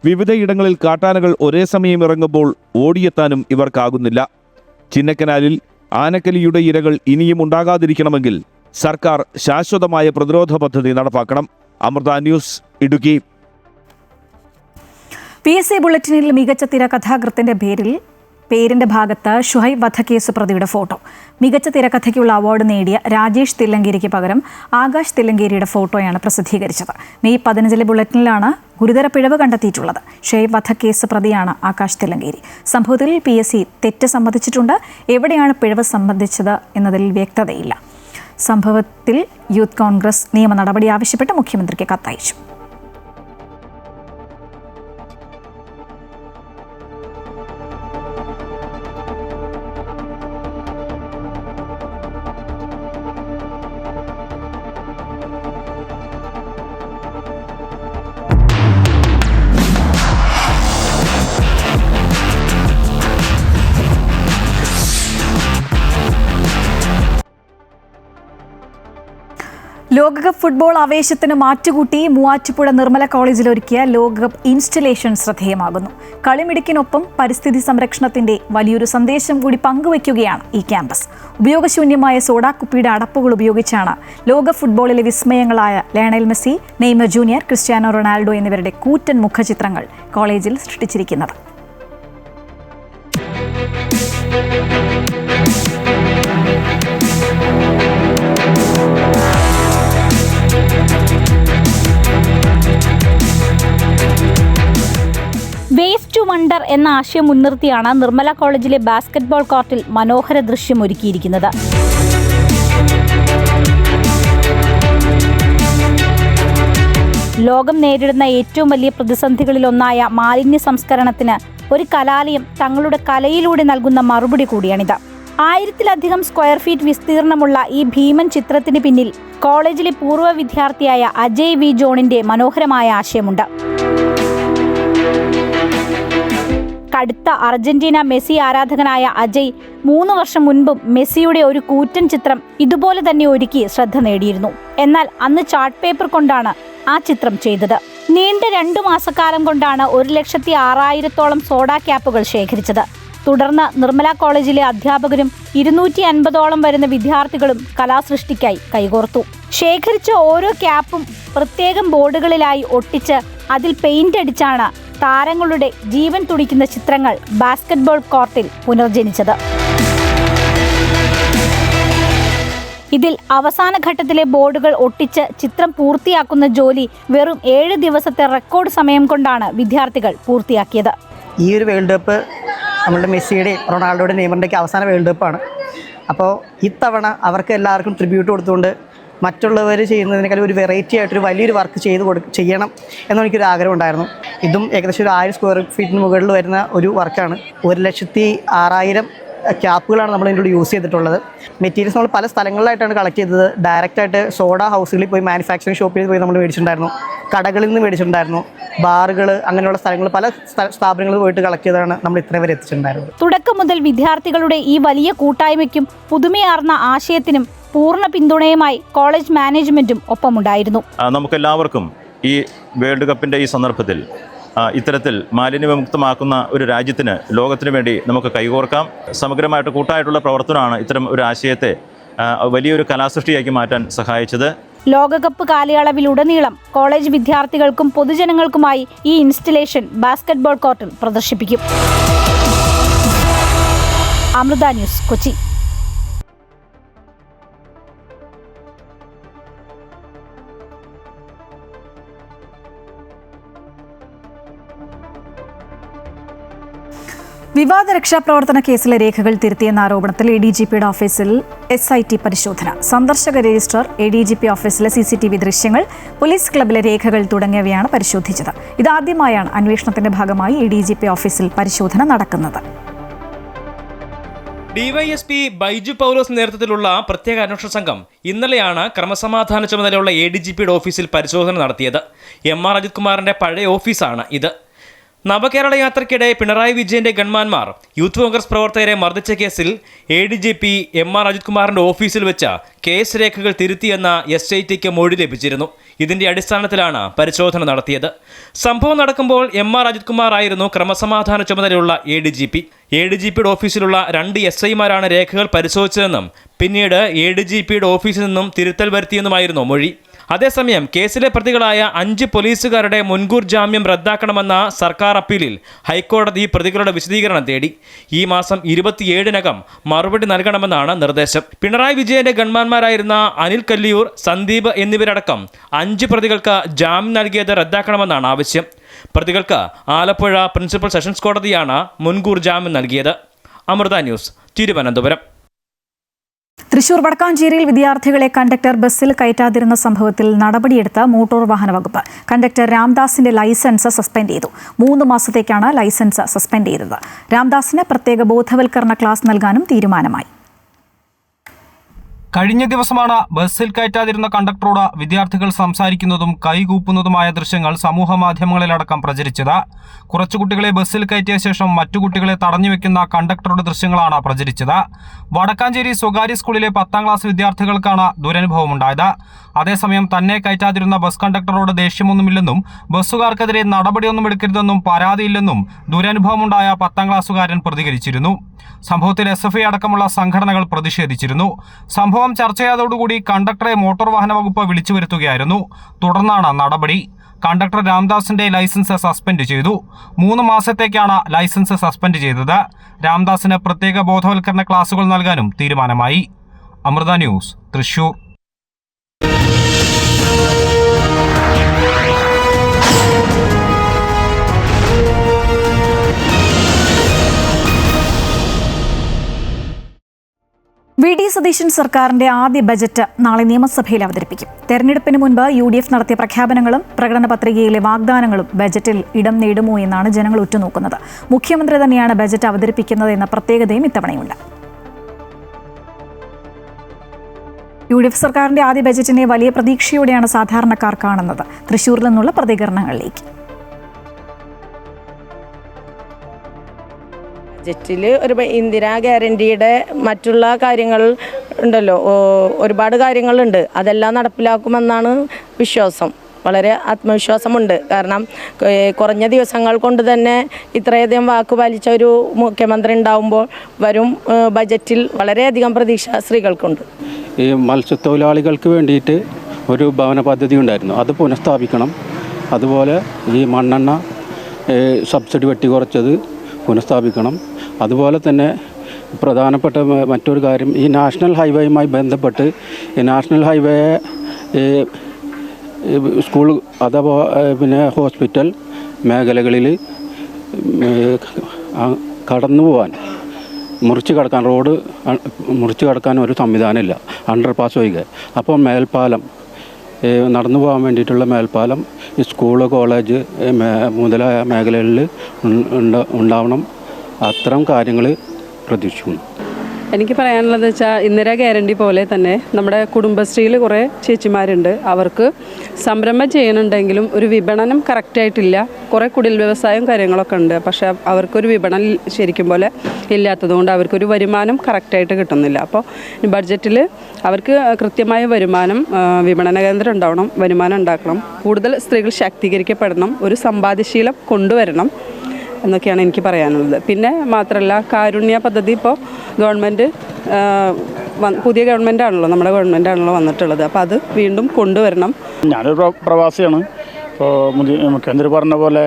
വിവിധയിടങ്ങളിൽ കാട്ടാനകൾ ഒരേ സമയം ഇറങ്ങുമ്പോൾ ഓടിയെത്താനും ഇവർക്കാകുന്നില്ല. ചിന്നക്കനാലിൽ ആനക്കലിയുടെ ഇരകൾ ഇനിയും ഉണ്ടാകാതിരിക്കണമെങ്കിൽ സർക്കാർ ശാശ്വതമായ പ്രതിരോധ പദ്ധതി നടപ്പാക്കണം. അമൃത ന്യൂസ്, ഇടുക്കി. PSC ബുള്ളറ്റിനിൽ മികച്ച തിരക്കഥാകൃത്തിന്റെ പേരിൽ പേരിന്റെ ഭാഗത്ത് ഷുഹൈബ് വധക്കേസ് പ്രതിയുടെ ഫോട്ടോ. മികച്ച തിരക്കഥയ്ക്കുള്ള അവാർഡ് നേടിയ രാജേഷ് തില്ലങ്കേരിക്ക് പകരം ആകാശ് തില്ലങ്കേരിയുടെ ഫോട്ടോയാണ് പ്രസിദ്ധീകരിച്ചത്. മെയ് 15 ബുള്ളറ്റിനിലാണ് ഗുരുതര പിഴവ് കണ്ടെത്തിയിട്ടുള്ളത്. ഷുഹൈബ് വധക്കേസ് പ്രതിയാണ് ആകാശ് തില്ലങ്കേരി. സംഭവത്തിൽ PSC തെറ്റ് സമ്മതിച്ചിട്ടുണ്ട്. എവിടെയാണ് പിഴവ് സംബന്ധിച്ചത് എന്നതിൽ വ്യക്തതയില്ല. സംഭവത്തിൽ യൂത്ത് കോൺഗ്രസ് നിയമ നടപടി ആവശ്യപ്പെട്ട് മുഖ്യമന്ത്രിക്ക് കത്തയച്ചു. ലോകകപ്പ് ഫുട്ബോൾ ആവേശത്തിന് മാറ്റുകൂട്ടി മൂവാറ്റുപുഴ നിർമ്മല കോളേജിൽ ഒരുക്കിയ ലോകകപ്പ് ഇൻസ്റ്റലേഷൻ ശ്രദ്ധേയമാകുന്നു. കളിമിടുക്കിനൊപ്പം പരിസ്ഥിതി സംരക്ഷണത്തിന്റെ വലിയൊരു സന്ദേശം കൂടി പങ്കുവയ്ക്കുകയാണ് ഈ ക്യാമ്പസ്. ഉപയോഗശൂന്യമായ സോഡാക്കുപ്പിയുടെ അടപ്പുകൾ ഉപയോഗിച്ചാണ് ലോക ഫുട്ബോളിലെ വിസ്മയങ്ങളായ Lionel Messi, Neymar junior, Cristiano Ronaldo എന്നിവരുടെ കൂറ്റൻ മുഖചിത്രങ്ങൾ കോളേജിൽ സൃഷ്ടിച്ചിരിക്കുന്നത്. വേസ്റ്റ് ടു വണ്ടർ എന്ന ആശയം മുൻനിർത്തിയാണ് നിർമ്മല കോളേജിലെ ബാസ്കറ്റ്ബോൾ കോർട്ടിൽ മനോഹര ദൃശ്യം ഒരുക്കിയിരിക്കുന്നത്. ലോകം നേരിടുന്ന ഏറ്റവും വലിയ പ്രതിസന്ധികളിലൊന്നായ മാലിന്യ സംസ്കരണത്തിന് ഒരു കലാലയം തങ്ങളുടെ കലയിലൂടെ നൽകുന്ന മറുപടി കൂടിയാണിത്. 1000-ലധികം സ്ക്വയർ ഫീറ്റ് വിസ്തീർണമുള്ള ഈ ഭീമൻ ചിത്രത്തിന് പിന്നിൽ കോളേജിലെ പൂർവ്വ വിദ്യാർത്ഥിയായ അജയ് വി ജോണിന്റെ മനോഹരമായ ആശയമുണ്ട്. കടുത്ത അർജന്റീന മെസ്സി ആരാധകനായ അജയ് 3 വർഷം മുൻപും മെസ്സിയുടെ ഒരു കൂറ്റൻ ചിത്രം ഇതുപോലെ തന്നെ ഒരുക്കി ശ്രദ്ധ നേടിയിരുന്നു. എന്നാൽ അന്ന് ചാർട്ട് പേപ്പർ കൊണ്ടാണ് ആ ചിത്രം ചെയ്തത്. നീണ്ട 2 മാസക്കാലം കൊണ്ടാണ് 1,06,000-ഓളം സോഡാ ക്യാപ്പുകൾ ശേഖരിച്ചത്. തുടർന്ന് നിർമ്മല കോളേജിലെ അധ്യാപകരും 250-ഓളം വരുന്ന വിദ്യാർത്ഥികളും കലാസൃഷ്ടിക്കായി കൈകോർത്തു. ശേഖരിച്ച ഓരോ ക്യാപ്പും പ്രത്യേകം ബോർഡുകളിലായി ഒട്ടിച്ച് അതിൽ പെയിന്റ് അടിച്ചാണ് താരങ്ങളുടെ ജീവൻ തുടിക്കുന്ന ചിത്രങ്ങൾ ബാസ്കറ്റ്ബോൾ കോർട്ടിൽ പുനർജനിച്ചത്. ഇതിൽ അവസാന ഘട്ടത്തിലെ ബോർഡുകൾ ഒട്ടിച്ച് ചിത്രം പൂർത്തിയാക്കുന്ന ജോലി വെറും 7 ദിവസത്തെ റെക്കോർഡ് സമയം കൊണ്ടാണ് വിദ്യാർത്ഥികൾ പൂർത്തിയാക്കിയത്. ഈ ഒരു വേൾഡ് കപ്പ് നമ്മളുടെ മെസ്സിയുടെയും റൊണാൾഡോയുടെയും നെയ്മറിൻ്റെയൊക്കെ അവസാന വേൾഡ് കപ്പാണ്. അപ്പോൾ ഇത്തവണ അവർക്ക് എല്ലാവർക്കും ട്രിബ്യൂട്ട് കൊടുത്തുകൊണ്ട് മറ്റുള്ളവർ ചെയ്യുന്നതിനേക്കാൾ ഒരു വെറൈറ്റി ആയിട്ടൊരു വലിയൊരു വർക്ക് ചെയ്യണം എന്നാണ് എനിക്കൊരു ആഗ്രഹം ഉണ്ടായിരുന്നു. ഇതും ഏകദേശം ഒരു 1000 സ്ക്വയർ ഫീറ്റിന് മുകളിൽ വരുന്ന ഒരു വർക്കാണ്. 1,06,000 ക്യാപ്പുകളാണ് നമ്മൾ ഇതിൻ്റെ യൂസ് ചെയ്തിട്ടുള്ളത്. മെറ്റീരിയൽസ് നമ്മൾ പല സ്ഥലങ്ങളിലായിട്ടാണ് കളക്ട് ചെയ്തത്. ഡയറക്റ്റായിട്ട് സോഡ ഹൗസുകളിൽ പോയി, മാനുഫാക്ചറിങ് ഷോപ്പിൽ പോയി നമ്മൾ മേടിച്ചിട്ടുണ്ടായിരുന്നു, കടകളിൽ നിന്ന് മേടിച്ചിട്ടുണ്ടായിരുന്നു, ബാറുകൾ, അങ്ങനെയുള്ള സ്ഥലങ്ങൾ, പല സ്ഥാപനങ്ങളിൽ പോയിട്ട് കളക്ട് ചെയ്താണ് നമ്മൾ ഇത്രയും വരെ എത്തിച്ചിട്ടുണ്ടായിരുന്നത്. തുടക്കം മുതൽ വിദ്യാർത്ഥികളുടെ ഈ വലിയ കൂട്ടായ്മയ്ക്കും പുതുമയാർന്ന ആശയത്തിനും പൂർണ്ണ പിന്തുണയുമായി കോളേജ് മാനേജ്മെന്റും ഒപ്പമുണ്ടായിരുന്നു. നമുക്കെല്ലാവർക്കും ഈ വേൾഡ് കപ്പിൻ്റെ ഈ സന്ദർഭത്തിൽ ഇത്തരത്തിൽ മാലിന്യവിമുക്തമാക്കുന്ന ഒരു രാജ്യത്തിന്, ലോകത്തിന് വേണ്ടി നമുക്ക് കൈകോർക്കാം. സമഗ്രമായിട്ട് കൂട്ടായിട്ടുള്ള പ്രവർത്തനമാണ് ഇത്തരം ഒരു ആശയത്തെ വലിയൊരു കലാസൃഷ്ടിയാക്കി മാറ്റാൻ സഹായിച്ചത്. ലോകകപ്പ് കാലയളവിലുടനീളം കോളേജ് വിദ്യാർത്ഥികൾക്കും പൊതുജനങ്ങൾക്കുമായി ഈ ഇൻസ്റ്റലേഷൻ ബാസ്കറ്റ്ബോൾ കോർട്ടിൽ പ്രദർശിപ്പിക്കും. അമൃത ന്യൂസ്, കൊച്ചി. വിവാദ രക്ഷാപ്രവർത്തന കേസിലെ രേഖകൾ തിരുത്തിയെന്ന ആരോപണത്തിൽ ADGPയുടെ ഓഫീസിൽ SIT പരിശോധന. സന്ദർശക രജിസ്റ്റർ, ADGP ഓഫീസിലെ CCTV ദൃശ്യങ്ങൾ, പോലീസ് ക്ലബിലെ രേഖകൾ തുടങ്ങിയവയാണ് പരിശോധിച്ചത്. ഇതാദ്യമായാണ് അന്വേഷണത്തിന്റെ ഭാഗമായി ADGP ഓഫീസിൽ പരിശോധന നടക്കുന്നത്. DYSP ബൈജു പൗലോസ് നേതൃത്വത്തിലുള്ള പ്രത്യേക അന്വേഷണ സംഘം ഇന്നലെയാണ് ക്രമസമാധാന ചുമതലയുള്ള ADGPയുടെ ഓഫീസിൽ പരിശോധന നടത്തിയത്. MR അജിത് കുമാറിന്റെ പഴയ ഓഫീസാണ് ഇത്. നവകേരള യാത്രയ്ക്കിടെ പിണറായി വിജയന്റെ ഗൺമാന്മാർ യൂത്ത് കോൺഗ്രസ് പ്രവർത്തകരെ മർദ്ദിച്ച കേസിൽ ADGP MR അജിത് കുമാറിന്റെ ഓഫീസിൽ വെച്ച കേസ് രേഖകൾ തിരുത്തിയെന്ന SITക്ക് മൊഴി ലഭിച്ചിരുന്നു. ഇതിന്റെ അടിസ്ഥാനത്തിലാണ് പരിശോധന നടത്തിയത്. സംഭവം നടക്കുമ്പോൾ MR അജിത് കുമാർ ആയിരുന്നു ക്രമസമാധാന ചുമതലയുള്ള ADGP. ADGPയുടെ ഓഫീസിലുള്ള 2 SIമാരാണ് രേഖകൾ പരിശോധിച്ചതെന്നും പിന്നീട് ADGPയുടെ ഓഫീസിൽ നിന്നും തിരുത്തൽ വരുത്തിയെന്നുമായിരുന്നു മൊഴി. അതേസമയം കേസിലെ പ്രതികളായ 5 പോലീസുകാരുടെ മുൻകൂർ ജാമ്യം റദ്ദാക്കണമെന്ന സർക്കാർ അപ്പീലിൽ ഹൈക്കോടതി പ്രതികളുടെ വിശദീകരണം തേടി. ഈ മാസം 27-നകം മറുപടി നൽകണമെന്നാണ് നിർദ്ദേശം. പിണറായി വിജയന്റെ ഗൺമാന്മാരായിരുന്ന അനിൽ കല്ലിയൂർ, സന്ദീപ് എന്നിവരടക്കം 5 പ്രതികൾക്ക് ജാമ്യം നൽകിയത് റദ്ദാക്കണമെന്നാണ് ആവശ്യം. പ്രതികൾക്ക് ആലപ്പുഴ പ്രിൻസിപ്പൽ സെഷൻസ് കോടതിയാണ് മുൻകൂർ ജാമ്യം നൽകിയത്. അമൃത ന്യൂസ്, തിരുവനന്തപുരം. തൃശൂർ വടക്കാഞ്ചേരിയിൽ വിദ്യാർത്ഥികളെ കണ്ടക്ടർ ബസ്സിൽ കയറ്റാതിരുന്ന സംഭവത്തിൽ നടപടിയെടുത്ത മോട്ടോർ വാഹന വകുപ്പ്. കണ്ടക്ടർ രാംദാസിന്റെ ലൈസൻസ് സസ്പെൻഡ് ചെയ്തു. 3 മാസത്തേക്കാണ് ലൈസൻസ് സസ്പെൻഡ് ചെയ്തത്. രാംദാസിന് പ്രത്യേക ബോധവൽക്കരണ ക്ലാസ് നൽകാനും തീരുമാനമായി. കഴിഞ്ഞ ദിവസമാണ് ബസ്സിൽ കയറ്റാതിരുന്ന കണ്ടക്ടറോട് വിദ്യാർത്ഥികൾ സംസാരിക്കുന്നതും കൈകൂപ്പുന്നതുമായ ദൃശ്യങ്ങൾ സമൂഹമാധ്യമങ്ങളിലടക്കം പ്രചരിച്ചത്. കുറച്ചു കുട്ടികളെ ബസ്സിൽ കയറ്റിയ ശേഷം മറ്റു കുട്ടികളെ തടഞ്ഞുവെക്കുന്ന കണ്ടക്ടറുടെ ദൃശ്യങ്ങളാണ് പ്രചരിച്ചത്. വടക്കാഞ്ചേരി സ്വകാര്യ സ്കൂളിലെ 10ാം ക്ലാസ് വിദ്യാർത്ഥികൾക്കാണ് ദുരനുഭവമുണ്ടായത്. അതേസമയം തന്നെ കയറ്റാതിരുന്ന ബസ് കണ്ടക്ടറോട് ദേഷ്യമൊന്നുമില്ലെന്നും ബസ്സുകാർക്കെതിരെ നടപടിയൊന്നും എടുക്കരുതെന്നും പരാതിയില്ലെന്നും ദുരനുഭവമുണ്ടായ 10ാം ക്ലാസ്സുകാരൻ പ്രതികരിച്ചിരുന്നു. സംഭവത്തിൽ SFI അടക്കമുള്ള സംഘടനകൾ പ്രതിഷേധിച്ചിരുന്നു. സംഭവം ചർച്ചയായതോടുകൂടി കണ്ടക്ടറെ മോട്ടോർ വാഹന വകുപ്പ് വിളിച്ചു വരുത്തുകയായിരുന്നു. തുടർന്നാണ് നടപടി. കണ്ടക്ടർ രാംദാസിന്റെ ലൈസൻസ് സസ്പെൻഡ് ചെയ്തു. 3 മാസത്തേക്കാണ് ലൈസൻസ് സസ്പെൻഡ് ചെയ്തത്. രാംദാസിന് പ്രത്യേക ബോധവൽക്കരണ ക്ലാസുകൾ നൽകാനും തീരുമാനമായി. അമൃത ന്യൂസ്, തൃശൂർ. വി ഡി സതീശൻ സർക്കാരിന്റെ ആദ്യ ബജറ്റ് നാളെ നിയമസഭയിൽ അവതരിപ്പിക്കും. തെരഞ്ഞെടുപ്പിന് മുൻപ് UDF നടത്തിയ പ്രഖ്യാപനങ്ങളും പ്രകടന പത്രികയിലെ വാഗ്ദാനങ്ങളും ബജറ്റിൽ ഇടം നേടുമോ എന്നാണ് ജനങ്ങൾ ഉറ്റുനോക്കുന്നത്. മുഖ്യമന്ത്രി തന്നെയാണ് ബജറ്റ് അവതരിപ്പിക്കുന്നത് എന്ന പ്രത്യേകതയും ഇത്തവണയുണ്ട്. UDF സർക്കാരിന്റെ ആദ്യ ബജറ്റിനെ വലിയ പ്രതീക്ഷയോടെയാണ് സാധാരണക്കാർ കാണുന്നത്. തൃശൂരിൽ നിന്നുള്ള പ്രതികരണങ്ങളിലേക്ക്. ബജറ്റിൽ ഒരു ഇന്ദിരാ ഗ്യാരണ്ടിയുടെ മറ്റുള്ള കാര്യങ്ങൾ ഉണ്ടല്ലോ, ഒരുപാട് കാര്യങ്ങളുണ്ട്. അതെല്ലാം നടപ്പിലാക്കുമെന്നാണ് വിശ്വാസം. വളരെ ആത്മവിശ്വാസമുണ്ട്. കാരണം കുറഞ്ഞ ദിവസങ്ങൾ കൊണ്ട് തന്നെ ഇത്രയധികം വാക്ക് പാലിച്ച ഒരു മുഖ്യമന്ത്രി ഉണ്ടാവുമ്പോൾ വരും ബജറ്റിൽ വളരെയധികം പ്രതീക്ഷ സ്ത്രീകൾക്കുണ്ട്. ഈ മത്സ്യത്തൊഴിലാളികൾക്ക് വേണ്ടിയിട്ട് ഒരു ഭവന പദ്ധതി ഉണ്ടായിരുന്നു, അത് പുനഃസ്ഥാപിക്കണം. അതുപോലെ ഈ മണ്ണെണ്ണ സബ്സിഡി വെട്ടിക്കുറച്ചത് പുനഃസ്ഥാപിക്കണം. അതുപോലെ തന്നെ പ്രധാനപ്പെട്ട മറ്റൊരു കാര്യം, ഈ നാഷണൽ ഹൈവേയുമായി ബന്ധപ്പെട്ട് ഈ നാഷണൽ ഹൈവേ സ്കൂൾ അഥവാ പിന്നെ ഹോസ്പിറ്റൽ മേഖലകളിൽ കടന്നു പോകാൻ മുറിച്ച് കടക്കാൻ റോഡ് മുറിച്ച് കടക്കാൻ ഒരു സംവിധാനമില്ല, അണ്ടർപാസ് ഒഴികെ. അപ്പോൾ മേൽപ്പാലം നടന്നു പോകാൻ വേണ്ടിയിട്ടുള്ള മേൽപ്പാലം ഈ സ്കൂള് കോളേജ് മുതലായ മേഖലകളിൽ ഉണ്ടാവണം. അത്തരം കാര്യങ്ങൾ പ്രതീക്ഷിക്കുന്നു. എനിക്ക് പറയാനുള്ളത് വെച്ചാൽ ഇന്ദിരാ ഗ്യാരണ്ടി പോലെ തന്നെ നമ്മുടെ കുടുംബശ്രീയിൽ കുറേ ചേച്ചിമാരുണ്ട്. അവർക്ക് സംരംഭം ചെയ്യണമെങ്കിലും ഒരു വിപണനം കറക്റ്റായിട്ടില്ല. കുറേ കുടിൽ വ്യവസായം കാര്യങ്ങളൊക്കെ ഉണ്ട്, പക്ഷേ അവർക്കൊരു വിപണനം ശരിക്കും പോലെ ഇല്ലാത്തതുകൊണ്ട് അവർക്കൊരു വരുമാനം കറക്റ്റായിട്ട് കിട്ടുന്നില്ല. അപ്പോൾ ബഡ്ജറ്റിൽ അവർക്ക് കൃത്യമായ വരുമാനം, വിപണന കേന്ദ്രം ഉണ്ടാവണം, വരുമാനം ഉണ്ടാക്കണം, കൂടുതൽ സ്ത്രീകൾ ശാക്തീകരിക്കപ്പെടണം, ഒരു സമ്പാദ്യശീലം കൊണ്ടുവരണം എന്നൊക്കെയാണ് എനിക്ക് പറയാനുള്ളത്. പിന്നെ മാത്രമല്ല, കാരുണ്യ പദ്ധതി ഇപ്പോൾ ഗവൺമെൻറ് പുതിയ ഗവൺമെൻറ്റാണല്ലോ, നമ്മുടെ ഗവൺമെൻറ്റാണല്ലോ വന്നിട്ടുള്ളത്. അപ്പോൾ അത് വീണ്ടും കൊണ്ടുവരണം. ഞാനൊരു പ്രവാസിയാണ്. ഇപ്പോൾ മുഖ്യമന്ത്രി പറഞ്ഞ പോലെ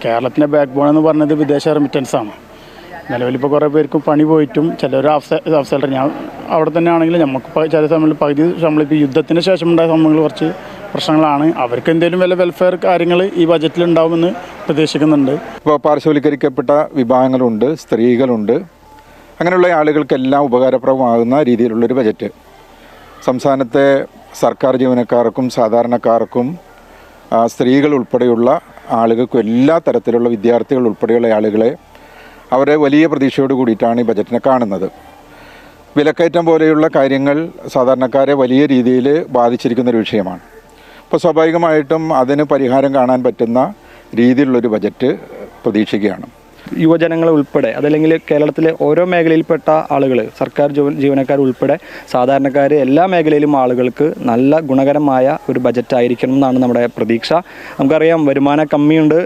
കേരളത്തിൻ്റെ ബാക്ക് ബോൺ എന്ന് പറഞ്ഞത് വിദേശ റെമിറ്റൻസാണ്. നിലവിലിപ്പോൾ കുറേ പേർക്ക് പണി പോയിട്ടും ചിലർ ഹാഫ് സാലറി, ഞാൻ അവിടെ തന്നെ ആണെങ്കിലും നമുക്ക് ചില സമയങ്ങളിൽ പകുതി ശമ്പളം. ഇപ്പോൾ യുദ്ധത്തിന് ശേഷം ഉണ്ടായ സംഭവങ്ങൾ കുറച്ച് പ്രശ്നങ്ങളാണ്. അവർക്ക് എന്തെങ്കിലും വല്ല വെൽഫെയർ കാര്യങ്ങൾ ഈ ബജറ്റിൽ ഉണ്ടാവുമെന്ന് പ്രതീക്ഷിക്കുന്നുണ്ട്. ഇപ്പോൾ പാർശ്വവൽക്കരിക്കപ്പെട്ട വിഭാഗങ്ങളുണ്ട്, സ്ത്രീകളുണ്ട്, അങ്ങനെയുള്ള ആളുകൾക്കെല്ലാം ഉപകാരപ്രദമാകുന്ന രീതിയിലുള്ളൊരു ബജറ്റ്. സംസ്ഥാനത്തെ സർക്കാർ ജീവനക്കാർക്കും സാധാരണക്കാർക്കും സ്ത്രീകൾ ഉൾപ്പെടെയുള്ള ആളുകൾക്കും എല്ലാ തരത്തിലുള്ള വിദ്യാർത്ഥികൾ ഉൾപ്പെടെയുള്ള ആളുകളെ അവരെ വലിയ പ്രതീക്ഷയോട് കൂടിയിട്ടാണ് ഈ ബജറ്റിനെ കാണുന്നത്. വിലക്കയറ്റം പോലെയുള്ള കാര്യങ്ങൾ സാധാരണക്കാരെ വലിയ രീതിയിൽ ബാധിച്ചിരിക്കുന്നൊരു വിഷയമാണ്. അപ്പോൾ സ്വാഭാവികമായിട്ടും അതിന് പരിഹാരം കാണാൻ പറ്റുന്ന രീതിയിലുള്ളൊരു ബജറ്റ് പ്രതീക്ഷിക്കുകയാണ്. യുവജനങ്ങൾ ഉൾപ്പെടെ അതല്ലെങ്കിൽ കേരളത്തിലെ ഓരോ മേഖലയിൽപ്പെട്ട ആളുകൾ, സർക്കാർ ജീവനക്കാർ ഉൾപ്പെടെ സാധാരണക്കാർ, എല്ലാ മേഖലയിലും ആളുകൾക്ക് നല്ല ഗുണകരമായ ഒരു ബജറ്റ് ആയിരിക്കണം എന്നാണ് നമ്മുടെ പ്രതീക്ഷ. നമുക്കറിയാം വരുമാന കമ്മിയുണ്ട്,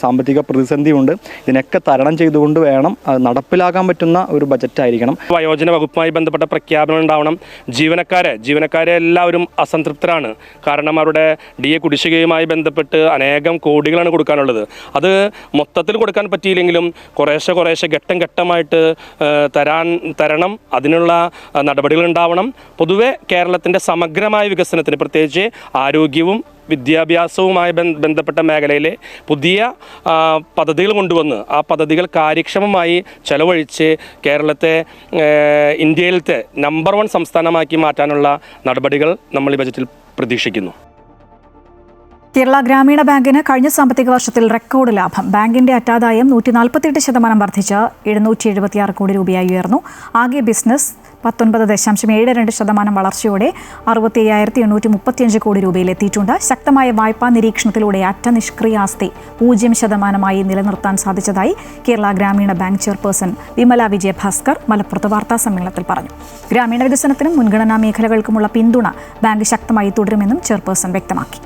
സാമ്പത്തിക പ്രതിസന്ധിയുണ്ട്. ഇതിനൊക്കെ തരണം ചെയ്തുകൊണ്ട് വേണം അത് നടപ്പിലാക്കാൻ പറ്റുന്ന ഒരു ബജറ്റ് ആയിരിക്കണം. വയോജന വകുപ്പുമായി ബന്ധപ്പെട്ട പ്രഖ്യാപനം ഉണ്ടാവണം. ജീവനക്കാരെ എല്ലാവരും അസംതൃപ്തരാണ്. കാരണം അവരുടെ DA കുടിശ്ശികയുമായി ബന്ധപ്പെട്ട് അനേകം കോടികളാണ് കൊടുക്കാനുള്ളത്. അത് മൊത്തത്തിൽ കൊടുക്കാൻ പറ്റിയില്ലെങ്കിലും കുറേശ്ശെ ഘട്ടമായിട്ട് തരണം. അതിനുള്ള നടപടികൾ ഉണ്ടാവണം. പൊതുവെ കേരളത്തിൻ്റെ സമഗ്രമായ വികസനത്തിന്, പ്രത്യേകിച്ച് ആരോഗ്യവും വിദ്യാഭ്യാസവുമായി ബന്ധപ്പെട്ട മേഖലയിലെ പുതിയ പദ്ധതികൾ കൊണ്ടുവന്ന് ആ പദ്ധതികൾ കാര്യക്ഷമമായി ചെലവഴിച്ച് കേരളത്തെ ഇന്ത്യയിലത്തെ നമ്പർ 1 സംസ്ഥാനമാക്കി മാറ്റാനുള്ള നടപടികൾ നമ്മൾ ഈ ബജറ്റിൽ പ്രതീക്ഷിക്കുന്നു. കേരള ഗ്രാമീണ ബാങ്കിന് കഴിഞ്ഞ സാമ്പത്തിക വർഷത്തിൽ റെക്കോർഡ് ലാഭം. ബാങ്കിന്റെ അറ്റാദായം 148% വർദ്ധിച്ച് 776 കോടി രൂപയായി ഉയർന്നു. ആകെ ബിസിനസ് 19.72% വളർച്ചയോടെ 65,835 കോടി രൂപയിലെത്തിയിട്ടുണ്ട്. ശക്തമായ വായ്പാ നിരീക്ഷണത്തിലൂടെ അറ്റ നിഷ്ക്രിയ ആസ്തി 0% നിലനിർത്താൻ സാധിച്ചതായി കേരള ഗ്രാമീണ ബാങ്ക് ചെയർപേഴ്സൺ വിമല വിജയഭാസ്കർ മലപ്പുറത്ത് വാർത്താ സമ്മേളനത്തിൽ പറഞ്ഞു. ഗ്രാമീണ വികസനത്തിനും മുൻഗണനാ മേഖലകൾക്കുമുള്ള പിന്തുണ ബാങ്ക് ശക്തമായി തുടരുമെന്നും ചെയർപേഴ്സൺ വ്യക്തമാക്കി.